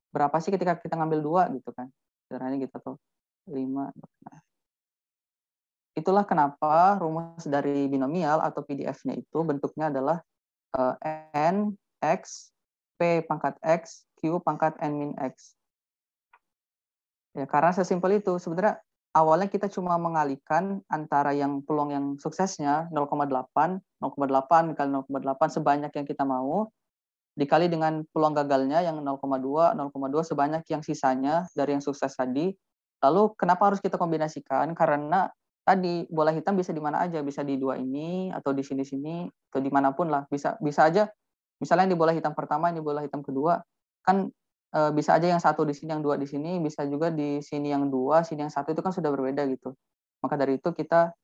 berapa sih ketika kita ngambil 2 gitu kan. Caranya gitu tuh. 5. Nah, itulah kenapa rumus dari binomial atau PDF-nya itu bentuknya adalah N, X, P pangkat X, Q pangkat N min X. Ya, karena sesimpel itu. Sebenarnya awalnya kita cuma mengalihkan antara yang peluang yang suksesnya 0,8 dikali 0,8 sebanyak yang kita mau, dikali dengan peluang gagalnya yang 0,2 sebanyak yang sisanya dari yang sukses tadi. Lalu kenapa harus kita kombinasikan? Karena tadi bola hitam bisa di mana aja, bisa di 2 ini atau di sini atau dimanapun lah. Bisa aja misalnya di bola hitam pertama, ini bola hitam kedua, kan bisa aja yang 1 di sini, yang 2 di sini, bisa juga di sini yang 2, sini yang 1 itu kan sudah berbeda gitu. Maka dari itu kita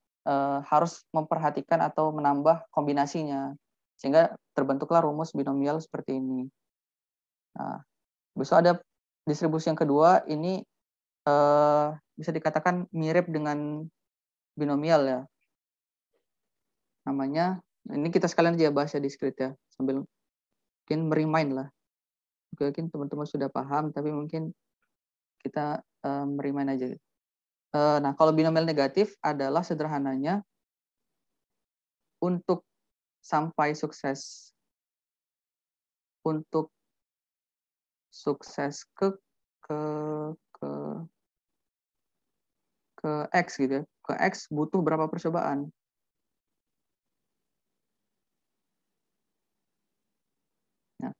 harus memperhatikan atau menambah kombinasinya sehingga terbentuklah rumus binomial seperti ini. Nah, besok ada distribusi yang kedua, ini bisa dikatakan mirip dengan binomial ya. Namanya, ini kita sekalian aja bahas ya di script ya, sambil mungkin merimain lah. Mungkin teman-teman sudah paham, tapi mungkin kita merimain aja. Nah, kalau binomial negatif adalah sederhananya untuk sampai sukses ke ke ke ke X gitu ya. Ke X butuh berapa percobaan? Nah,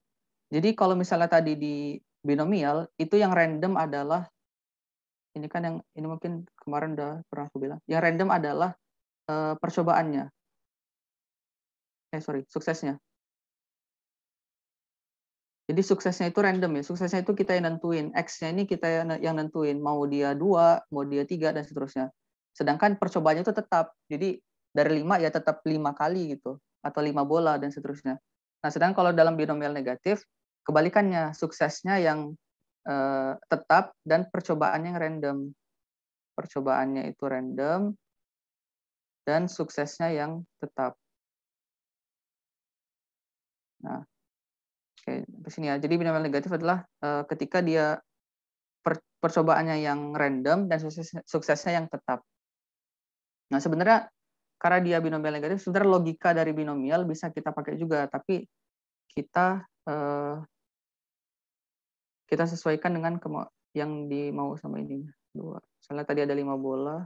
jadi kalau misalnya tadi di binomial itu yang random adalah ini kan yang ini mungkin kemarin udah pernah aku bilang. Yang random adalah percobaannya. Suksesnya. Jadi suksesnya itu random ya. Suksesnya itu kita yang nentuin. X-nya ini kita yang nentuin. Mau dia 2, mau dia 3, dan seterusnya. Sedangkan percobaannya itu tetap. Jadi dari 5 ya tetap 5 kali gitu. Atau 5 bola dan seterusnya. Nah, sedangkan kalau dalam binomial negatif, kebalikannya. Suksesnya yang tetap dan percobaannya yang random. Percobaannya itu random dan suksesnya yang tetap. Nah, oke, di sini ya. Jadi binomial negatif adalah ketika dia percobaannya yang random dan suksesnya yang tetap. Nah, sebenarnya karena dia binomial negatif, sebenarnya logika dari binomial bisa kita pakai juga, tapi kita kita sesuaikan dengan yang dimau sama ini. 2. Misalnya tadi ada 5 bola.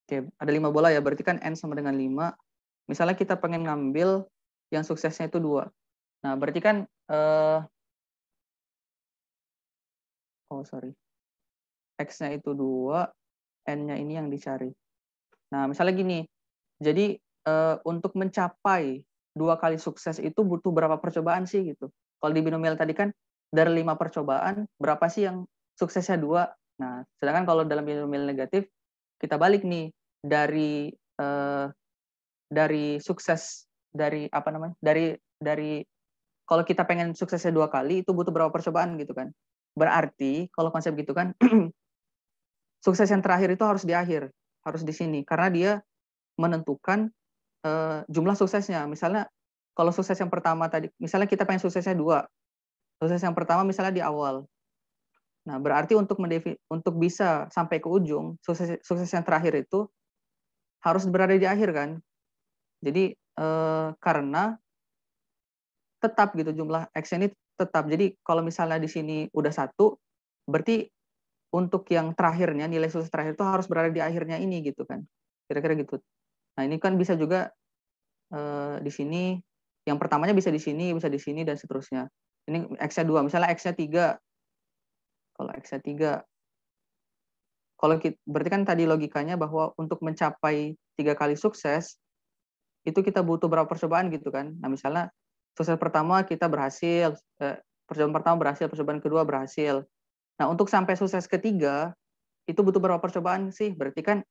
Oke, ada 5 bola ya, berarti kan N sama dengan 5. Misalnya kita pengen ngambil yang suksesnya itu 2. Nah, berarti kan X-nya itu 2, N-nya ini yang dicari. Nah, misalnya gini, jadi untuk mencapai 2 kali sukses itu butuh berapa percobaan sih gitu. Kalau di binomial tadi kan dari 5 percobaan, berapa sih yang suksesnya 2? Nah, sedangkan kalau dalam binomial negatif, kita balik nih, dari sukses, dari apa namanya, dari kalau kita pengen suksesnya 2 kali, itu butuh berapa percobaan gitu kan. Berarti, kalau konsep gitu kan, sukses yang terakhir itu harus di akhir, harus di sini. Karena dia menentukan jumlah suksesnya. Misalnya kalau sukses yang pertama tadi, misalnya kita pengen suksesnya 2, sukses yang pertama misalnya di awal. Nah, berarti untuk bisa sampai ke ujung, sukses yang terakhir itu harus berada di akhir kan. Jadi karena tetap gitu jumlah X ini tetap. Jadi kalau misalnya di sini udah 1, berarti untuk yang terakhirnya, nilai sukses terakhir itu harus berada di akhirnya ini gitu kan. Kira-kira gitu. Nah, ini kan bisa juga di sini, yang pertamanya bisa di sini, dan seterusnya. Ini X-nya 2, misalnya X-nya 3. Kalau X-nya 3, berarti kan tadi logikanya bahwa untuk mencapai 3 kali sukses, itu kita butuh berapa percobaan gitu kan. Nah, misalnya sukses pertama kita berhasil, percobaan pertama berhasil, percobaan kedua berhasil. Nah, untuk sampai sukses ketiga, itu butuh berapa percobaan sih? Berarti kan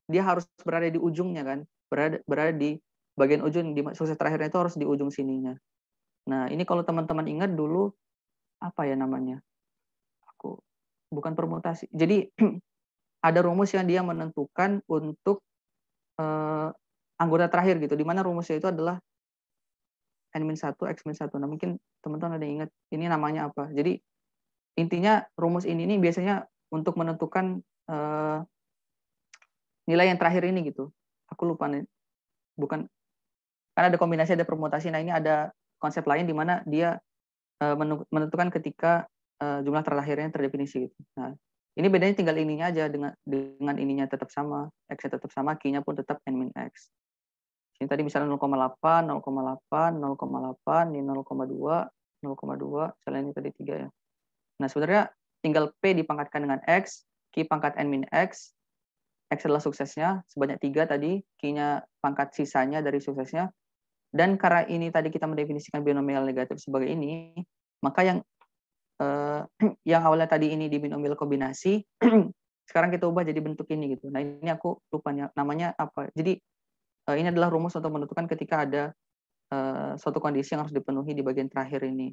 dia harus berada di ujungnya kan, berada di bagian ujung, di sukses terakhirnya itu harus di ujung sininya. Nah, ini kalau teman-teman ingat dulu, apa ya namanya? Bukan permutasi. Jadi ada rumus yang dia menentukan untuk anggota terakhir gitu, di mana rumusnya itu adalah N-1, X-1. Nah, mungkin teman-teman ada yang ingat ini namanya apa. Jadi intinya rumus ini nih biasanya untuk menentukan nilai yang terakhir ini gitu. Aku lupa nih. Bukan, kan ada kombinasi, ada permutasi. Nah, ini ada konsep lain di mana dia menentukan ketika jumlah terakhirnya terdefinisi gitu. Nah, ini bedanya tinggal ininya aja, dengan ininya tetap sama, X-nya tetap sama, Q-nya pun tetap N-X. Ini tadi misalnya 0,8, 0,8, 0,8, ini 0,2, 0,2, misalnya ini tadi 3 ya. Nah, sebenarnya tinggal P dipangkatkan dengan X, Q pangkat N-X, X adalah suksesnya, sebanyak 3 tadi, Q-nya pangkat sisanya dari suksesnya, dan karena ini tadi kita mendefinisikan binomial negatif sebagai ini, maka yang awalnya tadi ini di binomial kombinasi, sekarang kita ubah jadi bentuk ini gitu. Nah, ini aku lupa namanya apa. Jadi ini adalah rumus untuk menentukan ketika ada suatu kondisi yang harus dipenuhi di bagian terakhir ini.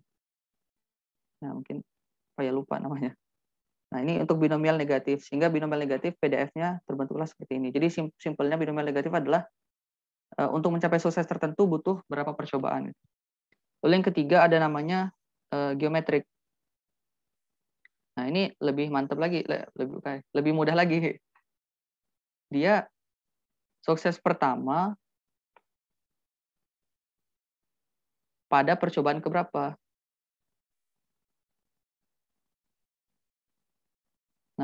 Nah, mungkin lupa namanya. Nah, ini untuk binomial negatif. Sehingga binomial negatif PDF-nya terbentuklah seperti ini. Jadi simpelnya binomial negatif adalah untuk mencapai sukses tertentu butuh berapa percobaan. Lalu yang ketiga ada namanya geometrik. Nah, ini lebih mantap lagi, lebih mudah lagi. Dia sukses pertama pada percobaan keberapa?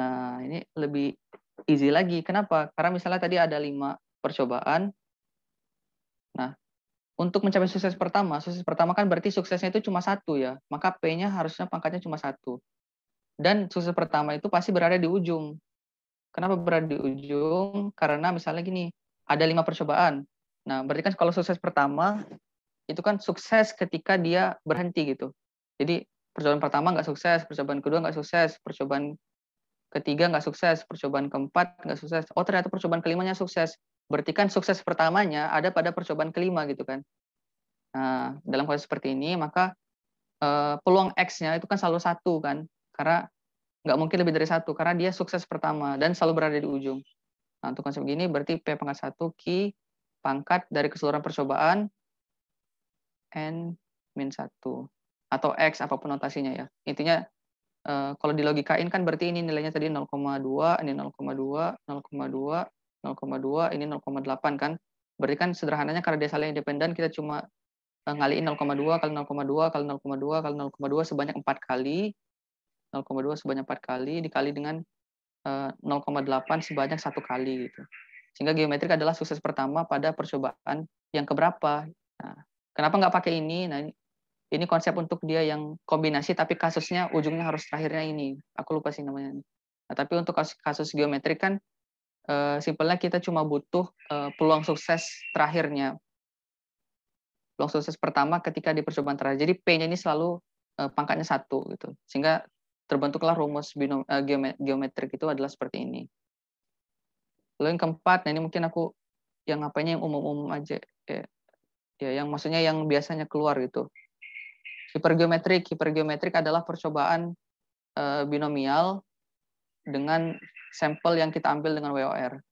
Nah, ini lebih easy lagi. Kenapa? Karena misalnya tadi ada 5 percobaan. Nah, untuk mencapai sukses pertama kan berarti suksesnya itu cuma 1 ya. Maka P-nya harusnya pangkatnya cuma 1. Dan sukses pertama itu pasti berada di ujung. Kenapa berada di ujung? Karena misalnya gini, ada 5 percobaan. Nah, berarti kan kalau sukses pertama, itu kan sukses ketika dia berhenti gitu. Jadi percobaan pertama nggak sukses, percobaan kedua nggak sukses, percobaan ketiga nggak sukses, percobaan keempat nggak sukses. Oh ternyata percobaan kelimanya sukses. Berarti kan sukses pertamanya ada pada percobaan kelima gitu kan. Nah, dalam kondisi seperti ini, maka peluang X-nya itu kan selalu satu kan. Karena nggak mungkin lebih dari satu, karena dia sukses pertama dan selalu berada di ujung. Nah, untuk konsep begini berarti P pangkat 1 Q pangkat dari keseluruhan percobaan N min 1. Atau X, apapun notasinya ya. Intinya, kalau dilogikain kan berarti ini nilainya tadi 0,2, ini 0,2, 0,2, 0,2, ini 0,8 kan. Berarti kan sederhananya karena dia saling independen, kita cuma ngaliin 0,2 kali 0,2 kali 0,2 kali 0,2 sebanyak 4 kali. 0,2 sebanyak 4 kali dikali dengan 0,8 sebanyak 1 kali gitu. Sehingga geometrik adalah sukses pertama pada percobaan yang keberapa. Nah, kenapa nggak pakai ini? Nah, ini konsep untuk dia yang kombinasi tapi kasusnya ujungnya harus terakhirnya ini. Aku lupa sih namanya. Nah, tapi untuk kasus geometrik kan simpelnya kita cuma butuh peluang sukses terakhirnya. Peluang sukses pertama ketika di percobaan terakhir. Jadi P-nya ini selalu pangkatnya 1 gitu. Sehingga terbentuklah rumus geometrik itu adalah seperti ini. Lalu yang keempat, nah ini mungkin aku yang ngapainnya yang umum-umum aja. Ya, yang maksudnya yang biasanya keluar gitu. Hipergeometrik adalah percobaan binomial dengan sampel yang kita ambil dengan WOR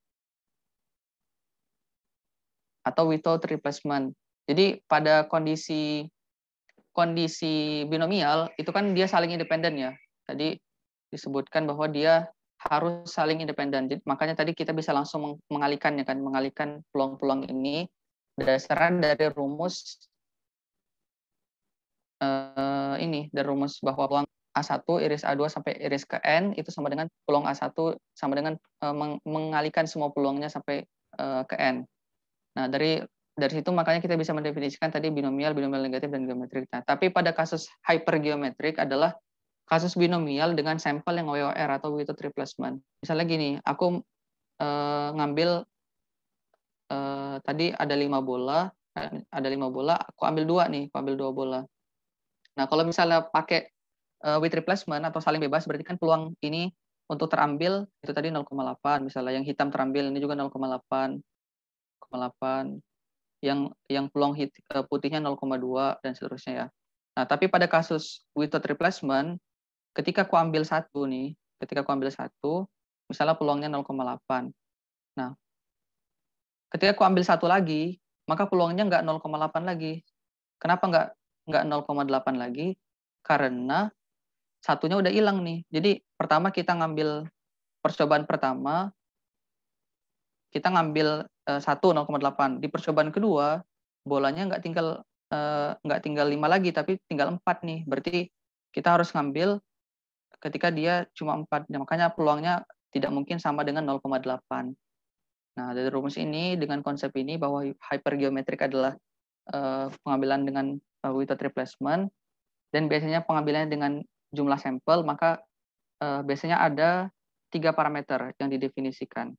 atau without replacement. Jadi pada kondisi binomial itu kan dia saling independen ya. Tadi disebutkan bahwa dia harus saling independen. Jadi, makanya tadi kita bisa langsung mengalihkannya kan, mengalihkan peluang-peluang ini berdasarkan dari rumus dari rumus bahwa peluang A1 iris A2 sampai iris ke N itu sama dengan peluang A1 sama dengan mengalihkan semua peluangnya sampai ke N. Nah, dari situ makanya kita bisa mendefinisikan tadi binomial negatif, dan geometrik. Nah, tapi pada kasus hypergeometrik adalah kasus binomial dengan sampel yang WOR atau without replacement. Misalnya gini, aku ngambil tadi ada 5 bola, aku ambil 2 nih, aku ambil 2 bola. Nah, kalau misalnya pakai with replacement atau saling bebas, berarti kan peluang ini untuk terambil itu tadi 0,8, misalnya yang hitam terambil ini juga 0,8, yang peluang putihnya 0,2 dan seterusnya ya. Nah, tapi pada kasus without replacement, ketika aku ambil satu, misalnya peluangnya 0,8. Nah, ketika aku ambil satu lagi, maka peluangnya nggak 0,8 lagi. Kenapa nggak 0,8 lagi? Karena satunya udah hilang nih. Jadi pertama kita ngambil percobaan pertama, kita ngambil 0,8. Di percobaan kedua, bolanya nggak tinggal 5 lagi, tapi tinggal 4 nih. Berarti kita harus ngambil ketika dia cuma 4. Nah, makanya peluangnya tidak mungkin sama dengan 0,8. Nah, dari rumus ini, dengan konsep ini bahwa hypergeometrik adalah pengambilan dengan without replacement, dan biasanya pengambilannya dengan jumlah sampel, maka biasanya ada 3 parameter yang didefinisikan.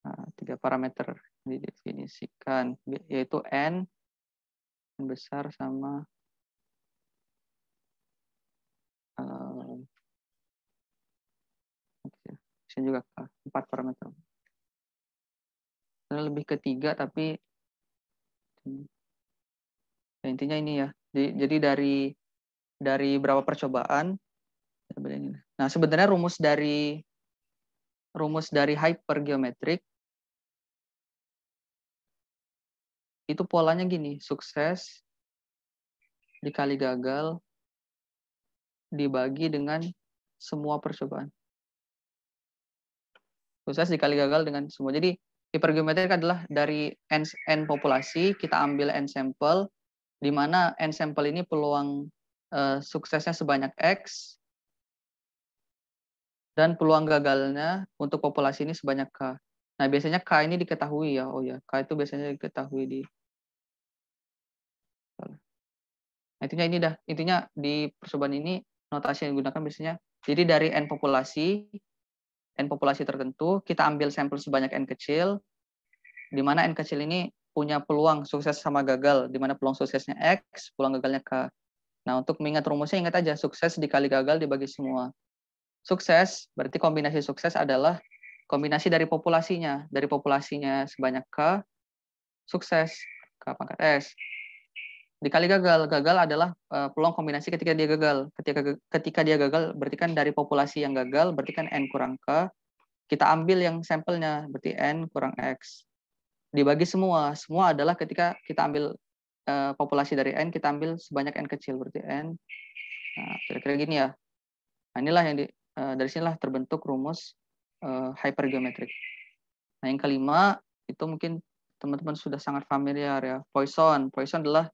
3 parameter didefinisikan, yaitu N besar sama bisa juga 4 parameter. Lebih ke 3, tapi ya, intinya ini ya. Jadi dari berapa percobaan. Nah, sebenarnya rumus dari hypergeometrik itu polanya gini, sukses dikali gagal dibagi dengan semua percobaan. Sukses dikali gagal dengan semua. Jadi hipergeometrik adalah dari n populasi, kita ambil n sampel, di mana n sampel ini peluang suksesnya sebanyak X, dan peluang gagalnya untuk populasi ini sebanyak K. Nah, biasanya K ini diketahui ya. Oh ya, K itu biasanya diketahui di. Nah, intinya di percobaan ini notasi yang digunakan biasanya Jadi dari N populasi tertentu, kita ambil sampel sebanyak N kecil, di mana N kecil ini punya peluang sukses sama gagal, di mana peluang suksesnya X, peluang gagalnya K. Nah, untuk mengingat rumusnya, ingat aja, sukses dikali gagal dibagi semua. Sukses, berarti kombinasi sukses adalah kombinasi dari populasinya. Dari populasinya sebanyak K, sukses, K pangkat S. Dikali gagal. Gagal adalah peluang kombinasi ketika dia gagal. Ketika dia gagal, berarti kan dari populasi yang gagal, berarti kan N kurang K. Kita ambil yang sampelnya, berarti N kurang X. Dibagi semua. Semua adalah ketika kita ambil populasi dari N, kita ambil sebanyak N kecil, berarti N. Nah, kira-kira gini ya. Nah, inilah yang dari sinilah terbentuk rumus hypergeometrik. Nah, yang kelima, itu mungkin teman-teman sudah sangat familiar ya. Poisson. Poisson adalah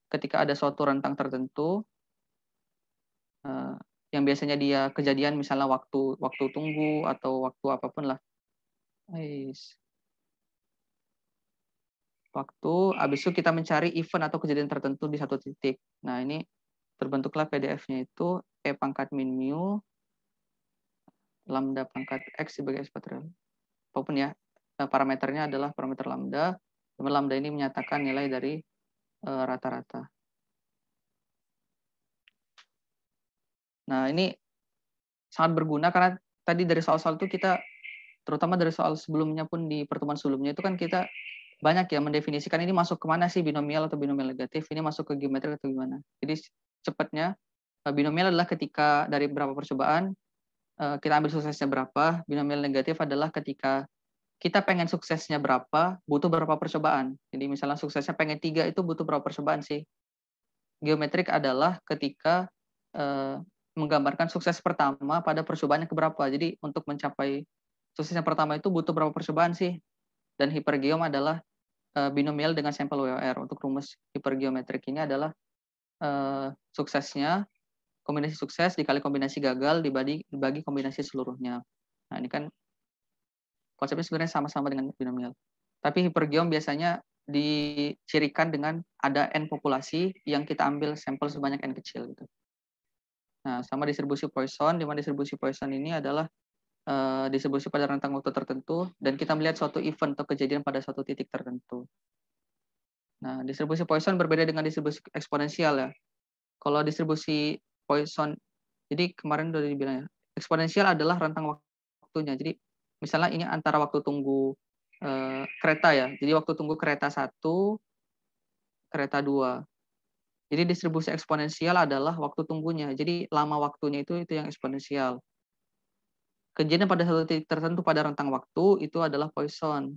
ketika ada suatu rentang tertentu yang biasanya dia kejadian misalnya waktu tunggu atau waktu apapun lah. Waktu habis itu kita mencari event atau kejadian tertentu di satu titik. Nah, ini terbentuklah PDF-nya itu E pangkat min mu lambda pangkat X sebagai ekspektorial. Apapun ya, parameternya adalah parameter lambda. Lambda ini menyatakan nilai dari rata-rata. Nah, ini sangat berguna karena tadi dari soal-soal itu kita, terutama dari soal sebelumnya pun di pertemuan sebelumnya itu kan kita banyak ya mendefinisikan ini masuk kemana sih, binomial atau binomial negatif, ini masuk ke geometri atau gimana. Jadi cepatnya, binomial adalah ketika dari berapa percobaan kita ambil suksesnya berapa. Binomial negatif adalah ketika kita pengen suksesnya berapa, butuh berapa percobaan. Jadi misalnya suksesnya pengen 3, itu butuh berapa percobaan sih. Geometrik adalah ketika menggambarkan sukses pertama pada percobaan yang keberapa. Jadi untuk mencapai sukses yang pertama itu butuh berapa percobaan sih. Dan hipergeom adalah binomial dengan sampel WOR. Untuk rumus hipergeometrik ini adalah suksesnya, kombinasi sukses dikali kombinasi gagal dibagi kombinasi seluruhnya. Nah, ini kan konsepnya sebenarnya sama-sama dengan binomial. Tapi hipergeom biasanya dicirikan dengan ada N populasi yang kita ambil sampel sebanyak N kecil gitu. Nah, sama distribusi Poisson, di mana distribusi Poisson ini adalah distribusi pada rentang waktu tertentu, dan kita melihat suatu event atau kejadian pada suatu titik tertentu. Nah, distribusi Poisson berbeda dengan distribusi eksponensial ya. Kalau distribusi Poisson, jadi kemarin udah dibilang ya, eksponensial adalah rentang waktunya. Jadi misalnya ini antara waktu tunggu kereta ya. Jadi waktu tunggu kereta 1, kereta 2. Jadi distribusi eksponensial adalah waktu tunggunya. Jadi lama waktunya itu yang eksponensial. Kejadian pada satu titik tertentu pada rentang waktu itu adalah Poisson.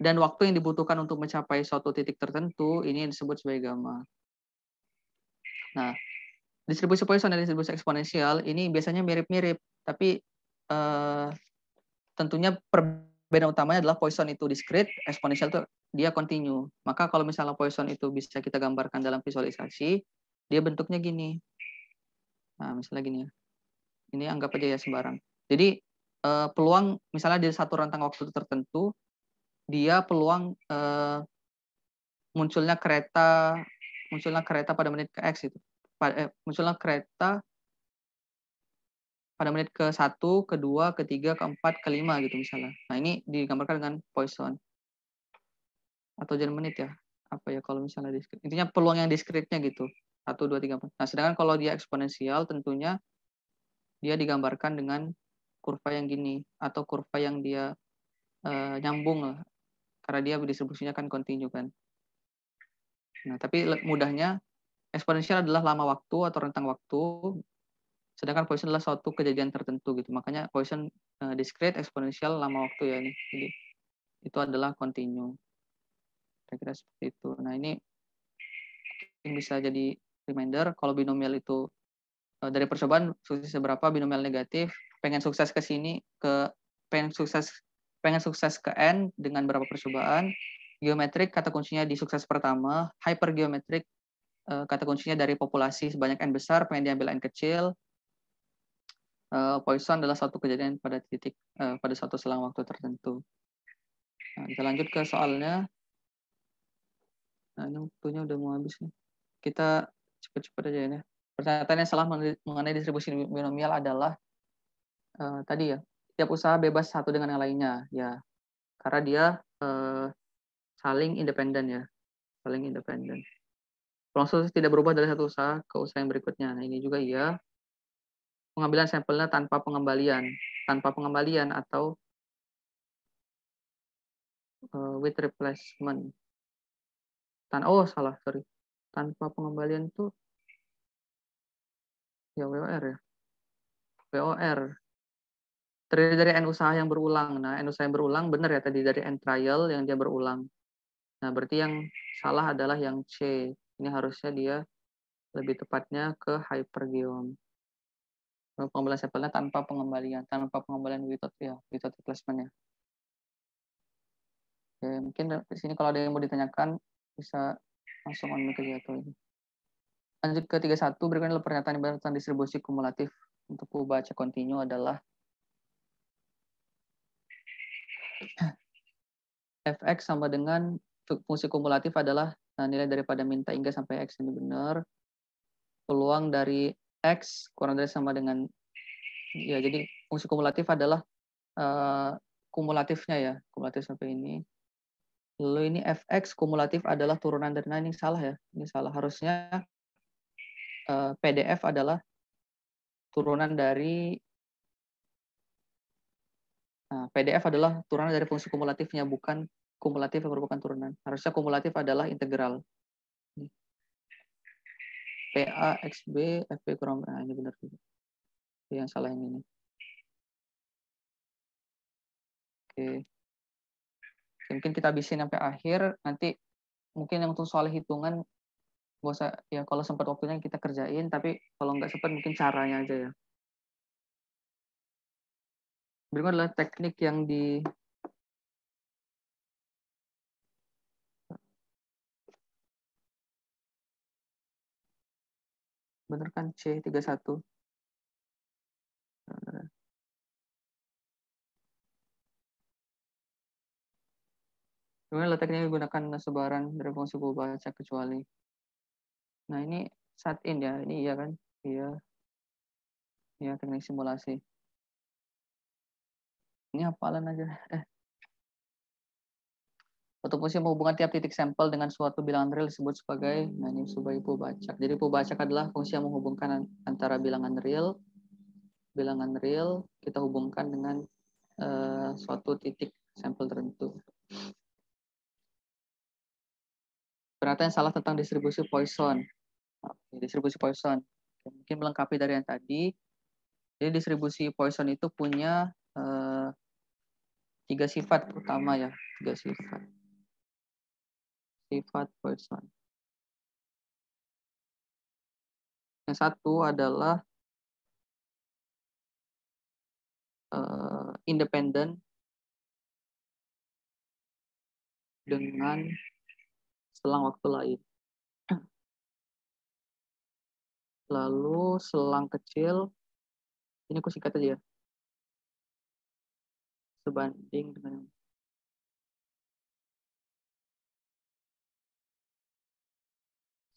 Dan waktu yang dibutuhkan untuk mencapai suatu titik tertentu ini disebut sebagai gamma. Nah, distribusi Poisson dan distribusi eksponensial ini biasanya mirip-mirip, tapi tentunya perbedaan utamanya adalah Poisson itu discrete, eksponensial itu dia continue. Maka kalau misalnya Poisson itu bisa kita gambarkan dalam visualisasi, dia bentuknya gini. Nah, misalnya gini ya. Ini anggap aja ya sembarang. Jadi peluang misalnya di satu rentang waktu tertentu, dia peluang munculnya kereta pada menit ke X itu. Munculnya kereta pada menit ke-1, ke-2, ke-3, ke-4, ke-5 gitu misalnya. Nah, ini digambarkan dengan Poisson. Atau jangan menit ya. Apa ya kalau misalnya diskrit. Intinya peluang yang diskritnya gitu. 1, 2, 3, 4. Nah, sedangkan kalau dia eksponensial tentunya dia digambarkan dengan kurva yang gini atau kurva yang dia nyambung lah. Karena dia distribusinya kan kontinu kan. Nah, tapi mudahnya eksponensial adalah lama waktu atau rentang waktu, sedangkan Poisson adalah suatu kejadian tertentu gitu. Makanya Poisson discrete, eksponensial lama waktu ya ini. Jadi itu adalah kontinu. Kira-kira seperti itu. Nah, ini bisa jadi reminder kalau binomial itu dari percobaan suksesnya berapa, binomial negatif, pengen sukses ke sini pengen sukses ke N dengan berapa percobaan. Geometrik kata kuncinya di sukses pertama, hypergeometrik kata kuncinya dari populasi sebanyak N besar pengen diambil N kecil. Poisson adalah satu kejadian pada titik pada suatu selang waktu tertentu. Nah, kita lanjut ke soalnya. Nah, ini waktunya udah mau habis nih. Kita cepat-cepat aja ya. Pernyataan yang salah mengenai distribusi binomial adalah tadi ya, tiap usaha bebas satu dengan yang lainnya, ya. Karena dia saling independen ya, saling independen. Peluang tidak berubah dari satu usaha ke usaha yang berikutnya. Nah, ini juga iya. Pengambilan sampelnya tanpa pengembalian atau with replacement. Sorry. Tanpa pengembalian itu ya WOR ya. WOR. Terdiri dari N usaha yang berulang. Nah, N usaha yang berulang benar ya tadi dari N trial yang dia berulang. Nah, berarti yang salah adalah yang C. Ini harusnya dia lebih tepatnya ke hypergeom. Pengembalian sampelnya tanpa pengembalian without replacement ya. Oke, mungkin di sini kalau ada yang mau ditanyakan bisa langsung on mic aja atau ini. Lanjut ke 31, berikutnya adalah pernyataan yang tentang distribusi kumulatif. Untuk baca kontinu adalah fx sama dengan fungsi kumulatif adalah nilai daripada min hingga sampai x, ini benar. Peluang dari x kurang dari sama dengan, ya jadi fungsi kumulatif adalah kumulatifnya ya, kumulatif sampai ini. Lalu ini fx kumulatif adalah turunan dari, nah ini salah ya, ini salah. Harusnya PDF adalah turunan dari PDF adalah turunan dari fungsi kumulatifnya, bukan kumulatif yang merupakan turunan. Harusnya kumulatif adalah integral. PA, XB, FB kurang, ini benar juga. Yang salah yang ini. Oke. Mungkin kita habisin sampai akhir, nanti mungkin yang untuk soal hitungan, gak usah, ya kalau sempat waktunya kita kerjain, tapi kalau nggak sempat mungkin caranya aja ya. Berikut adalah teknik yang di bener kan C31. Kemudian adalah teknik yang digunakan sebaran dari fungsi baca kecuali. Nah ini sat in ya, ini iya kan? Iya. Ya, teknik simulasi. Ini hafalan aja. Suatu fungsi menghubungkan tiap titik sampel dengan suatu bilangan real disebut sebagai, nah ini sebagai pubacak. Jadi pubacak adalah fungsi yang menghubungkan antara bilangan real kita hubungkan dengan suatu titik sampel tertentu. Pernyataan yang salah tentang distribusi Poisson. Oke, distribusi Poisson. Mungkin melengkapi dari yang tadi. Jadi distribusi Poisson itu punya 3 sifat utama ya, 3 sifat. Sifat Poisson. Yang satu adalah independen dengan selang waktu lain. Lalu selang kecil, ini aku singkat aja ya, sebanding dengan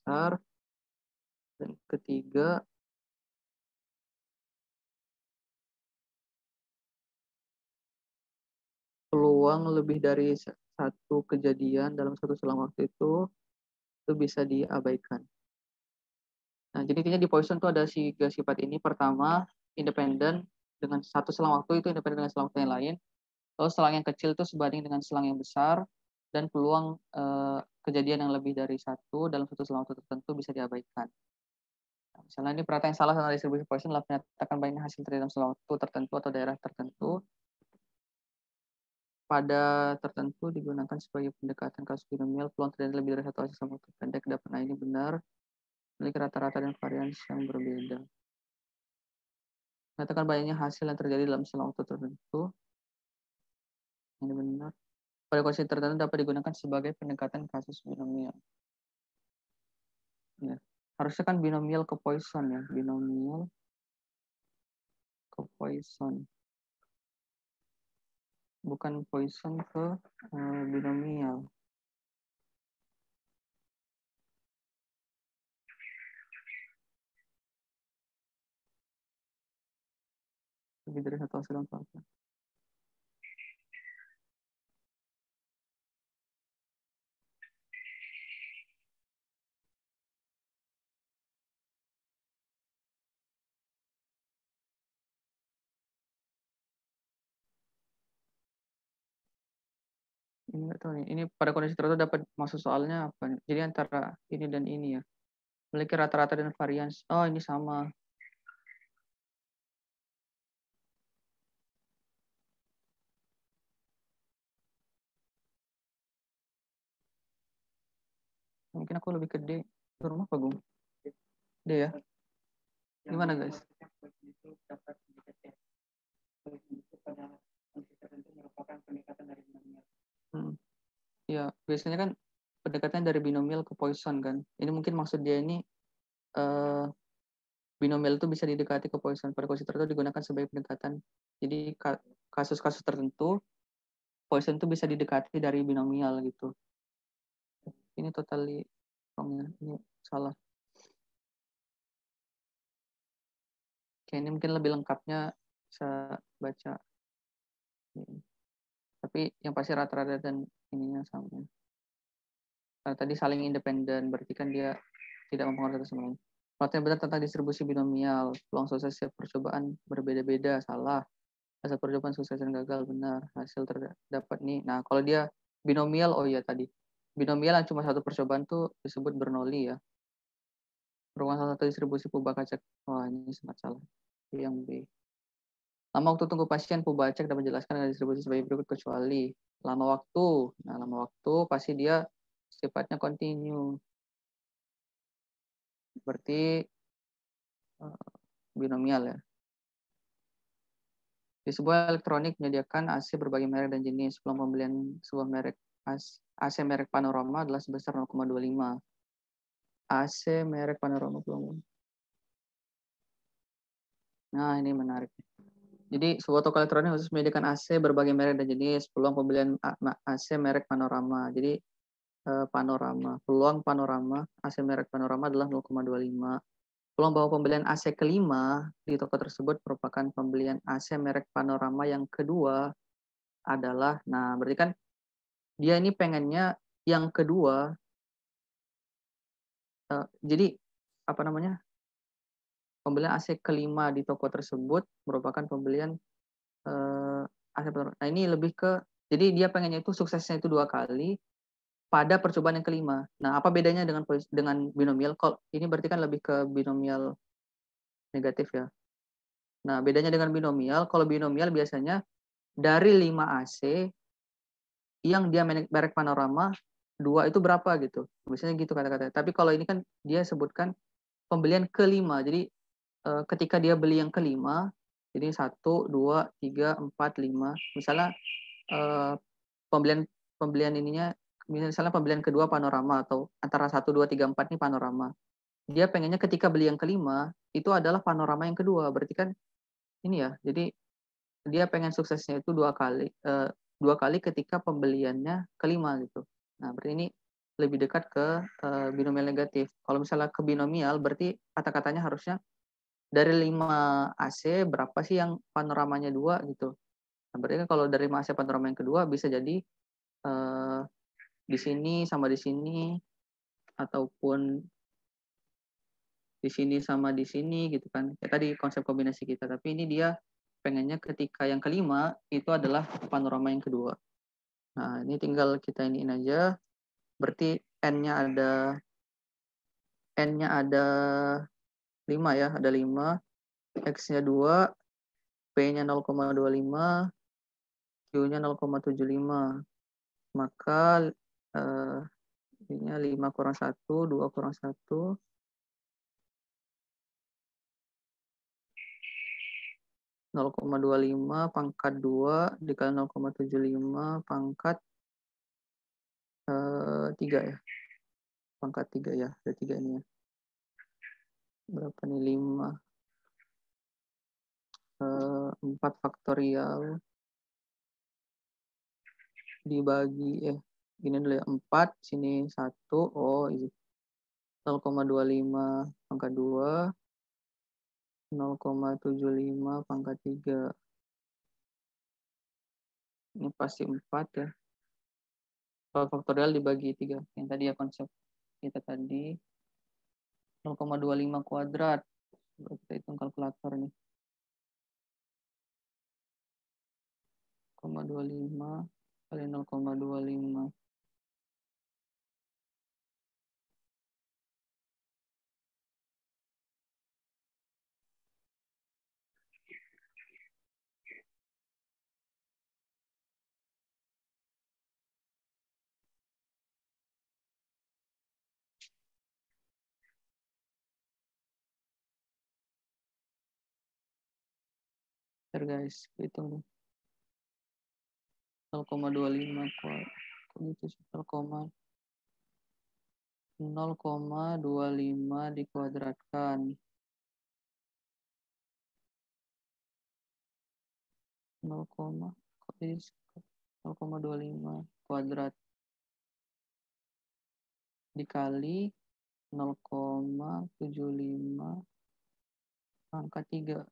besar. Dan ketiga, peluang lebih dari satu kejadian dalam satu selang waktu itu bisa diabaikan. Nah, jadi intinya di Poisson itu ada 3 sifat ini. Pertama, independen dengan satu selang waktu itu independen dengan selang waktu yang lain. Lalu selang yang kecil itu sebanding dengan selang yang besar, dan peluang kejadian yang lebih dari satu dalam satu selang waktu tertentu bisa diabaikan. Nah, misalnya ini pernyataan yang salah tentang distribusi Poisson adalah menyatakan banyaknya hasil terjadi dalam selang waktu tertentu atau daerah tertentu pada tertentu digunakan sebagai pendekatan kasus binomial. Peluang terjadi lebih dari satu hasil dalam waktu pendek dapat, nah ini benar, memiliki rata-rata dan varians yang berbeda. Menyatakan banyaknya hasil yang terjadi dalam selang waktu tertentu, ini benar. Pada kondisi tertentu dapat digunakan sebagai pendekatan kasus binomial. Ya. Harusnya kan binomial ke Poisson ya, binomial ke Poisson. Bukan Poisson ke binomial. Lebih dari satu hasil dalam suatu. Ini nggak tahu nih. Ini pada kondisi tertentu dapat masuk soalnya apa nih? Jadi antara ini dan ini ya. Memiliki rata-rata dan varians. Oh, ini sama. Mungkin aku lebih ke D. Di rumah apa, Gung? D ya. Gimana, guys? Ya, biasanya kan pendekatan dari binomial ke Poisson kan. Ini mungkin maksud dia ini eh, binomial itu bisa didekati ke Poisson. Pada kondisi tertentu digunakan sebagai pendekatan. Jadi kasus-kasus tertentu Poisson itu bisa didekati dari binomial gitu. Ini totally wrong ya. Ini salah. Oke, ini mungkin lebih lengkapnya bisa baca. Tapi yang pasti rata-rata dan ininya sama. Karena tadi saling independen, berarti kan dia tidak mempengaruhi satu sama lain. Kalau yang benar tentang distribusi binomial, peluang sukses setiap percobaan berbeda-beda, salah. Hasil percobaan sukses dan gagal, benar. Hasil terdapat nih. Nah, kalau dia binomial, oh iya tadi. Binomial yang cuma satu percobaan tuh disebut Bernoulli ya. Merupakan salah satu distribusi Pubacek. Wah, ini sangat salah. Yang B. Lama waktu tunggu pasien Pubacek dapat menjelaskan dengan distribusi sebagai berikut kecuali lama waktu. Nah, lama waktu pasti dia sifatnya continue. Berarti binomial ya. Di sebuah elektronik menyediakan AC berbagai merek dan jenis. Peluang pembelian sebuah merek AC merek Panorama adalah sebesar 0,25. AC merek Panorama peluang. Nah, ini menarik. Jadi sebuah toko elektronik khusus menyediakan AC berbagai merek dan jenis. Peluang pembelian AC merek Panorama. Jadi Panorama. Peluang Panorama AC merek Panorama adalah 0,25. Peluang bahwa pembelian AC kelima di toko tersebut merupakan pembelian AC merek Panorama yang kedua adalah, nah berarti kan dia ini pengennya yang kedua, jadi apa namanya, pembelian AC kelima di toko tersebut merupakan pembelian AC Panorama. Nah ini lebih ke, jadi dia pengennya itu suksesnya itu 2 kali pada percobaan yang kelima. Nah apa bedanya dengan binomial? Kalau ini berarti kan lebih ke binomial negatif ya. Nah, bedanya dengan binomial, kalau binomial biasanya dari 5 AC yang dia merek Panorama, 2 itu berapa gitu. Biasanya gitu kata-kata. Tapi kalau ini kan dia sebutkan pembelian kelima. Jadi ketika dia beli yang kelima, jadi 1, 2, 3, 4, 5. Misalnya pembelian ininya, misalnya pembelian kedua Panorama atau antara 1, 2, 3, 4 ini Panorama. Dia pengennya ketika beli yang kelima, itu adalah Panorama yang kedua. Berarti kan ini ya, jadi dia pengen suksesnya itu 2 kali ketika pembeliannya kelima gitu. Nah berarti ini lebih dekat ke binomial negatif. Kalau misalnya ke binomial berarti kata-katanya harusnya dari 5 AC berapa sih yang panoramanya 2 gitu. Nah, berarti kan kalau dari 5 AC panorama yang kedua bisa jadi di sini sama di sini, ataupun di sini sama di sini gitu kan. Ya, tadi konsep kombinasi kita, tapi ini dia pengennya ketika yang kelima itu adalah panorama yang kedua. Nah, ini tinggal kita iniin aja. Berarti N-nya ada 5 ya, ada 5, X-nya 2, P-nya 0,25, Q-nya 0,75. Maka ini 5 kurang 1, 2 kurang 1, 0,25 pangkat 2 dikali 0,75 pangkat 3 ya. Pangkat 3 ya, ada 3 ini ya. Berapa nih? 5. 4 faktorial dibagi ini dulu ya, 4, sini 1. Oh, ini 0,25 pangkat 2, 0,75 pangkat 3. Ini pasti 4 ya. Kalau faktorial dibagi 3. Yang tadi ya konsep kita tadi. 0,25 kuadrat. Kita hitung kalkulator nih. 0,25 kali 0,25. Bentar guys, hitung nih. 0,25 kuadrat. Itu 0,25 dikuadratkan. 0,25 kuadrat dikali 0,75 pangkat 3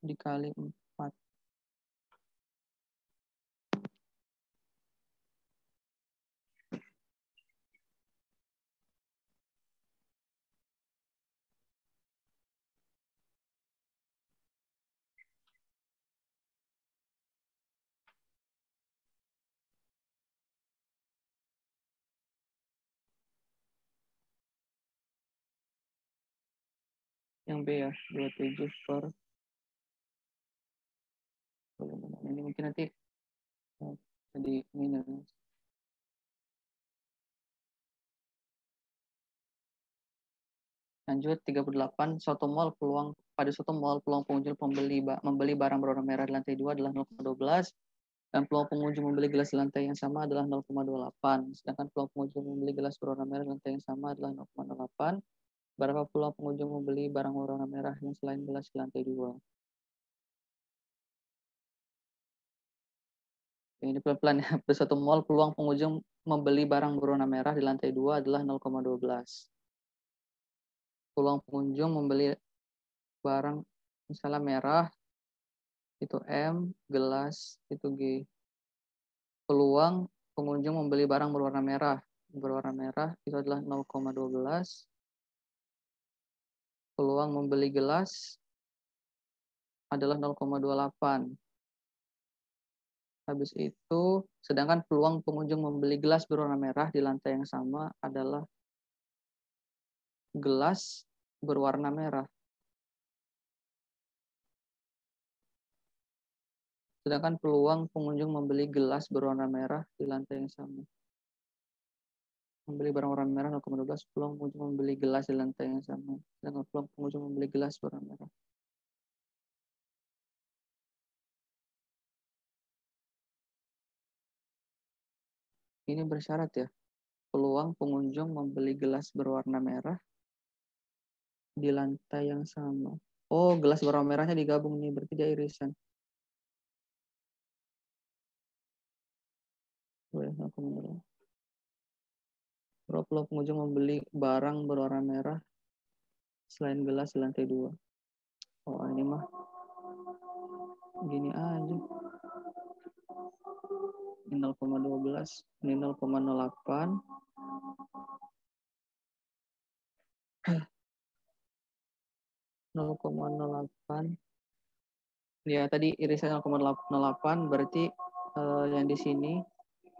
dikali 4. Yang B ya, 27 per. Ini mungkin nanti jadi minus. Lanjut 38, suatu mall peluang pengunjung membeli barang berwarna merah di lantai 2 adalah 0,12 dan peluang pengunjung membeli gelas di lantai yang sama adalah 0,28. Sedangkan peluang pengunjung membeli gelas berwarna merah di lantai yang sama adalah 0,08. Berapa peluang pengunjung membeli barang berwarna merah yang selain gelas di lantai 2? Ini pelan-pelan ya. Pada suatu mall peluang pengunjung membeli barang berwarna merah di lantai 2 adalah 0,12. Peluang pengunjung membeli barang misalnya merah itu M, gelas itu G. Peluang pengunjung membeli barang berwarna merah itu adalah 0,12. Peluang membeli gelas adalah 0,28. Habis itu, sedangkan peluang pengunjung membeli gelas berwarna merah di lantai yang sama adalah gelas berwarna merah. Sedangkan peluang pengunjung membeli gelas berwarna merah di lantai yang sama. Membeli barang warna merah 0,12, peluang pengunjung membeli gelas di lantai yang sama. Sedangkan peluang pengunjung membeli gelas berwarna merah. Ini bersyarat ya. Peluang pengunjung membeli gelas berwarna merah di lantai yang sama. Oh, gelas berwarna merahnya digabung nih, berarti dia irisan. Berapa peluang pengunjung membeli barang berwarna merah selain gelas di lantai 2? Oh, ini mah gini aja. Ini 0,12, ini 0,08. Ya, tadi irisan 0,08 berarti yang di sini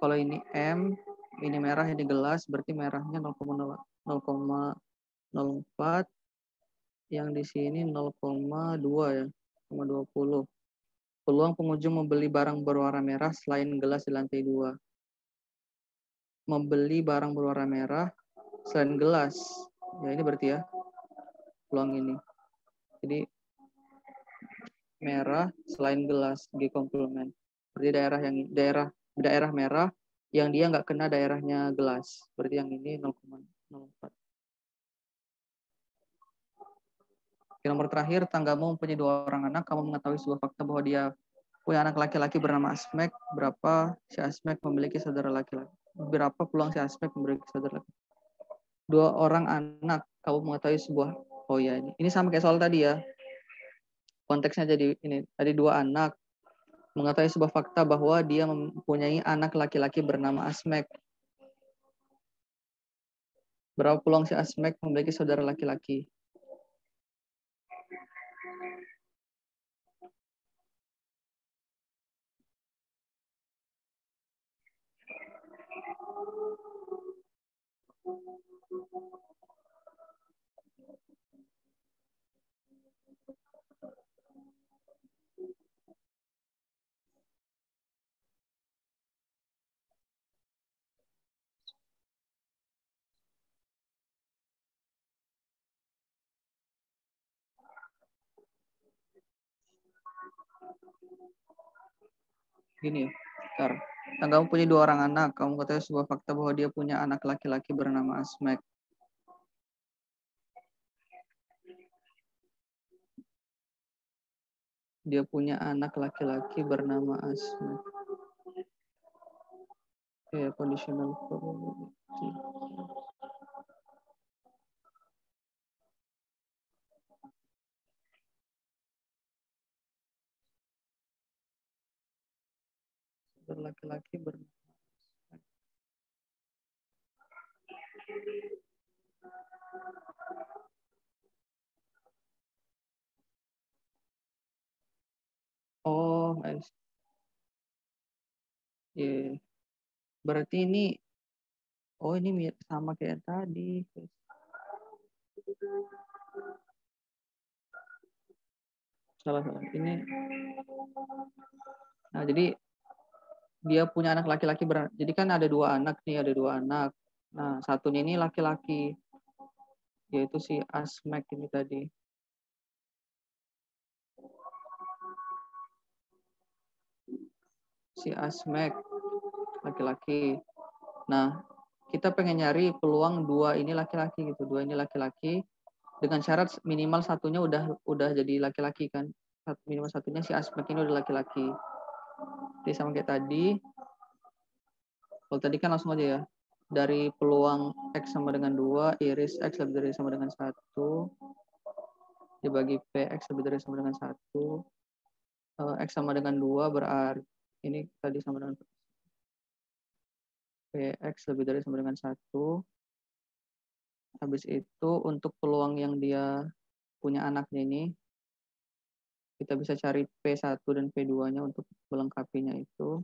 kalau ini M, ini merah, ini gelas, berarti merahnya 0,04, yang di sini 0,2 ya, 0,20. Peluang pengunjung membeli barang berwarna merah selain gelas di lantai 2. Membeli barang berwarna merah selain gelas. Ya, ini berarti ya peluang ini. Jadi merah selain gelas, G komplement. Berarti daerah merah yang dia nggak kena daerahnya gelas. Berarti yang ini 0,04. Nomor terakhir, tanggamu mempunyai 2 orang anak. Kamu mengetahui sebuah fakta bahwa dia punya anak laki-laki bernama Asmek. Berapa si Asmek memiliki saudara laki-laki? Berapa peluang si Asmek memiliki saudara laki-laki? 2 orang anak. Kamu mengetahui sebuah Oh ya, ini sama kayak soal tadi ya. Konteksnya jadi ini, tadi dua anak mengetahui sebuah fakta bahwa dia mempunyai anak laki-laki bernama Asmek. Berapa peluang si Asmek memiliki saudara laki-laki? Gini ya, Kar. Kamu punya dua orang anak, kamu ketahui sebuah fakta bahwa dia punya anak laki-laki bernama Asmek. Dia punya anak laki-laki bernama Asmek. Oke, conditional probability. Laki-laki bernama Asmek. Oh, yeah. Berarti ini, oh ini mirip sama kayak tadi. Salah. Ini, nah jadi dia punya anak laki-laki jadi kan ada dua anak nih, ada dua anak. Nah, satunya ini laki-laki, yaitu si Asmek ini tadi. Si Asmek laki-laki. Nah, kita pengen nyari peluang dua ini laki-laki gitu, dua ini laki-laki dengan syarat minimal satunya udah jadi laki-laki kan. Minimal satunya si Asmek ini udah laki-laki. Jadi sama kayak tadi. Kalau tadi kan langsung aja ya. Dari peluang X sama dengan 2, iris X lebih dari sama dengan 1, dibagi P, X lebih dari sama dengan 1, X sama dengan 2 berarti, ini tadi sama dengan P, X lebih dari sama dengan 1. Habis itu untuk peluang yang dia punya anaknya ini, kita bisa cari P1 dan P2-nya untuk melengkapinya itu.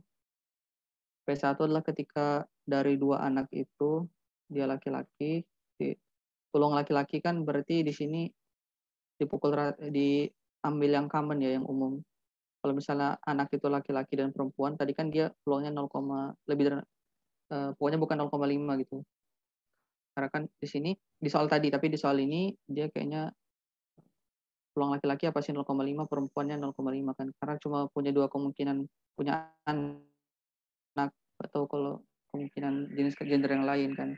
P1 adalah ketika dari dua anak itu dia laki-laki, peluang laki-laki kan berarti di sini diambil yang common ya, yang umum. Kalau misalnya anak itu laki-laki dan perempuan, tadi kan dia peluangnya 0, lebih dari pokoknya bukan 0,5 gitu. Karena kan di sini di soal tadi, tapi di soal ini dia kayaknya peluang laki-laki apa sih 0,5, perempuannya 0,5 kan. Karena cuma punya dua kemungkinan punya anak, atau kalau kemungkinan jenis gender yang lain kan.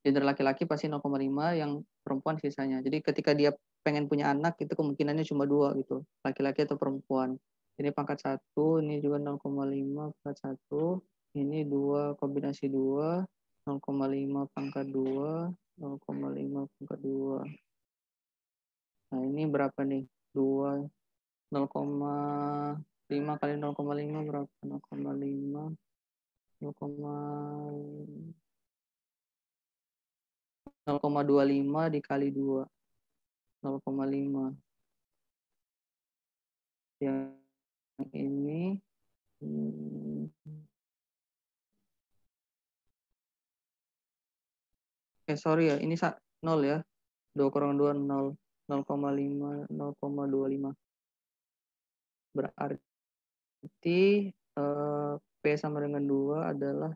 Gender laki-laki pasti 0,5, yang perempuan sisanya. Jadi ketika dia pengen punya anak itu kemungkinannya cuma dua gitu, laki-laki atau perempuan. Ini pangkat 1, ini juga 0,5 pangkat 1, ini 2 kombinasi 2, 0,5 pangkat 2, 0,5 pangkat 2. Nah, ini berapa nih? 2, 0,5 kali 0,5 berapa? 0,5, 0,25 dikali 2, 0,5. Yang ini sorry ya, ini 0 ya. 2 kurang 2, 0. 0,5, 0,25. Berarti P sama dengan 2 adalah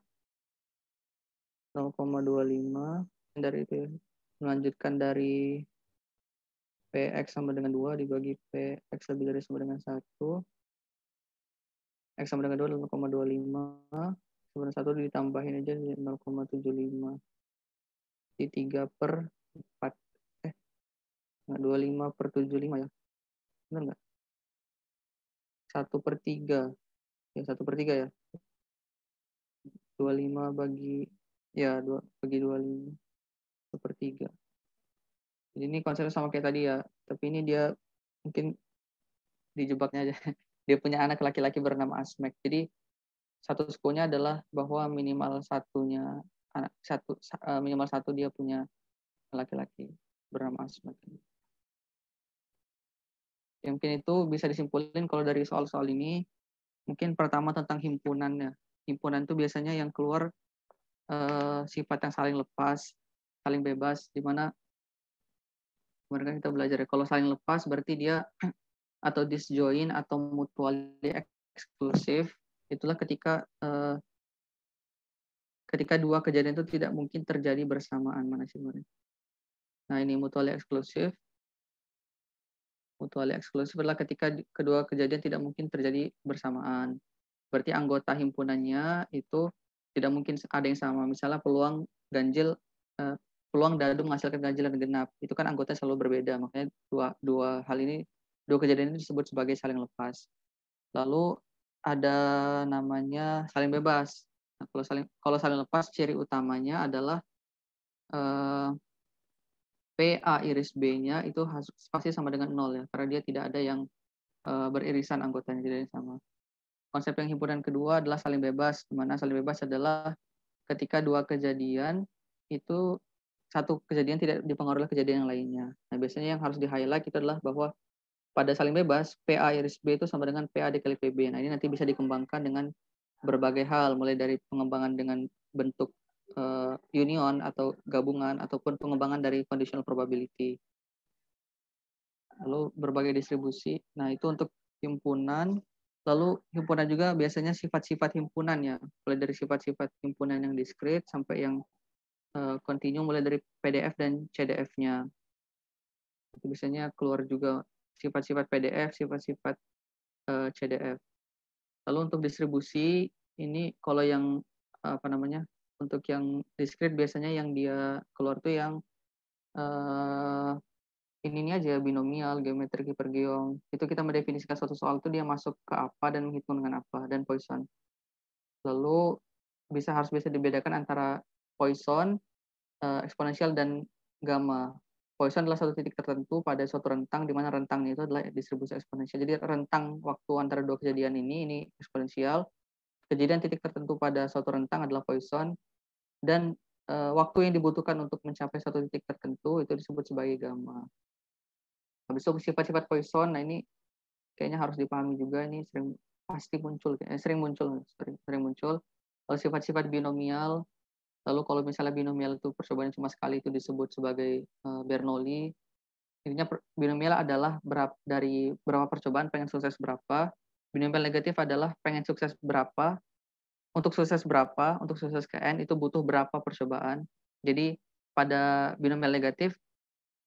0,25. Dari itu ya. Melanjutkan dari PX sama dengan 2 dibagi PX lebih dari sama dengan 1. X sama dengan 2 adalah 0,25. Sama dengan 1 ditambahin aja 0,75. Di 3 per 4. 25 per 75 ya. Benar nggak? 1 per 3. Ya, 1 per 3 ya. 25 bagi, ya, 2 bagi 25. 1 per 3. Jadi ini konsepnya sama kayak tadi ya, tapi ini dia mungkin dijebaknya aja. Dia punya anak laki-laki bernama Asmek. Jadi satu sukunya adalah bahwa minimal satunya minimal satu dia punya laki-laki bernama Asmek. Ya, mungkin itu bisa disimpulin kalau dari soal-soal ini. Mungkin pertama tentang himpunannya. Himpunan itu biasanya yang keluar sifat yang saling lepas, saling bebas, di mana kemarin kan kita belajar ya, kalau saling lepas berarti dia atau disjoin atau mutually eksklusif, itulah ketika dua kejadian itu tidak mungkin terjadi bersamaan. Mana sih kemarin? Nah, ini mutually eksklusif. Mutually eksklusif adalah ketika kedua kejadian tidak mungkin terjadi bersamaan. Berarti anggota himpunannya itu tidak mungkin ada yang sama. Misalnya peluang dadu menghasilkan ganjil dan genap. Itu kan anggota selalu berbeda. Makanya dua kejadian ini disebut sebagai saling lepas. Lalu ada namanya saling bebas. Nah, kalau saling lepas, ciri utamanya adalah PA iris B-nya itu pasti sama dengan 0 ya, karena dia tidak ada yang beririsan anggotanya, tidak yang sama. Konsep yang himpunan kedua adalah saling bebas, di mana saling bebas adalah ketika dua kejadian itu satu kejadian tidak dipengaruhi oleh kejadian yang lainnya. Nah, biasanya yang harus di-highlight itu adalah bahwa pada saling bebas, PA iris B itu sama dengan PA dikali PB. Nah, ini nanti bisa dikembangkan dengan berbagai hal, mulai dari pengembangan dengan bentuk union atau gabungan, ataupun pengembangan dari conditional probability. Lalu berbagai distribusi. Nah, itu untuk himpunan. Lalu himpunan juga biasanya sifat-sifat himpunan ya, mulai dari sifat-sifat himpunan yang diskrit sampai yang kontinu, mulai dari PDF dan CDF-nya. Itu biasanya keluar juga sifat-sifat PDF, sifat-sifat CDF. Lalu untuk distribusi ini kalau yang untuk yang diskrit biasanya yang dia keluar tuh yang ini aja binomial, geometrik hipergeom. Itu kita mendefinisikan suatu soal itu dia masuk ke apa dan menghitung dengan apa, dan Poisson. Lalu harus bisa dibedakan antara Poisson, eksponensial, dan gamma. Poisson adalah satu titik tertentu pada suatu rentang, di mana rentangnya itu adalah distribusi eksponensial. Jadi rentang waktu antara dua kejadian ini eksponensial. Kejadian titik tertentu pada suatu rentang adalah Poisson, dan waktu yang dibutuhkan untuk mencapai satu titik tertentu itu disebut sebagai gamma. Habis itu sifat-sifat Poisson, nah ini kayaknya harus dipahami juga, ini sering muncul. Kalau sifat-sifat binomial, lalu kalau misalnya binomial itu percobaan cuma sekali itu disebut sebagai Bernoulli. Intinya binomial adalah dari berapa percobaan pengen sukses berapa. Binomial negatif adalah pengen sukses berapa, untuk sukses ke N itu butuh berapa percobaan. Jadi pada binomial negatif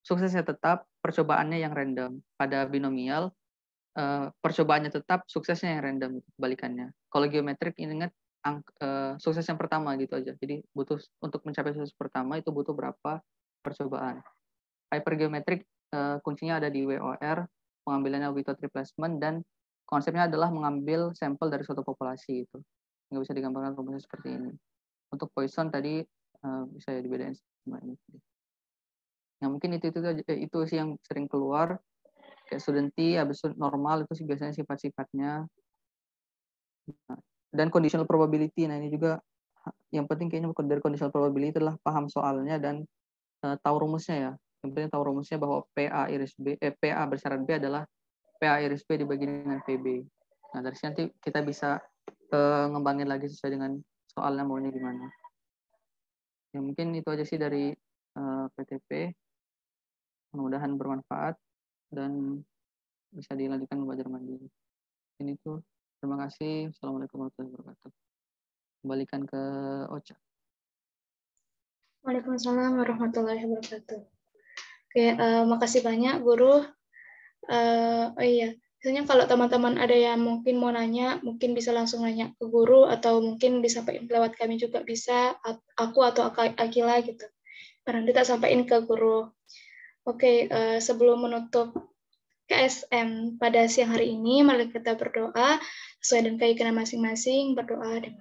suksesnya tetap, percobaannya yang random. Pada binomial percobaannya tetap, suksesnya yang random, kebalikannya. Kalau geometrik ingat sukses yang pertama gitu aja. Jadi untuk mencapai sukses pertama itu butuh berapa percobaan. Hypergeometrik kuncinya ada di WOR, pengambilannya Without Replacement, dan konsepnya adalah mengambil sampel dari suatu populasi itu. Nggak bisa digambarkan rumusnya seperti ini. Untuk Poisson tadi bisa dibedain sama ini. Nah, mungkin itu sih yang sering keluar. Kayak studenti, habis itu normal, itu sih biasanya sifat-sifatnya. Nah, dan conditional probability, nah ini juga yang penting kayaknya dari conditional probability adalah paham soalnya dan tahu rumusnya ya. Yang penting tahu rumusnya bahwa PA bersyarat B adalah PA iris B dibagi dengan PB. Nah, dari sini nanti kita bisa ngembangin lagi sesuai dengan soalnya maunya gimana. Ya, mungkin itu aja sih dari PTP. Mudah-mudahan bermanfaat dan bisa dilanjutkan belajar mandiri. Ini tuh, terima kasih. Assalamualaikum warahmatullahi wabarakatuh. Kembalikan ke Ocha. Waalaikumsalam warahmatullahi wabarakatuh. Oke, makasih banyak guru. Oh iya, misalnya kalau teman-teman ada yang mungkin mau nanya, mungkin bisa langsung nanya ke guru atau mungkin disampaikan lewat kami juga bisa, aku atau Akila gitu. Nanti tak sampaikan ke guru. Oke, sebelum menutup KSM pada siang hari ini, mari kita berdoa sesuai dengan keyakinan masing-masing, berdoa dan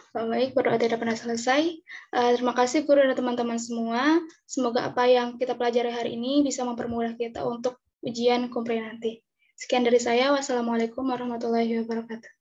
Baik, berdoa tidak pernah selesai. Terima kasih guru dan teman-teman semua. Semoga apa yang kita pelajari hari ini bisa mempermudah kita untuk ujian kompre nanti. Sekian dari saya. Wassalamualaikum warahmatullahi wabarakatuh.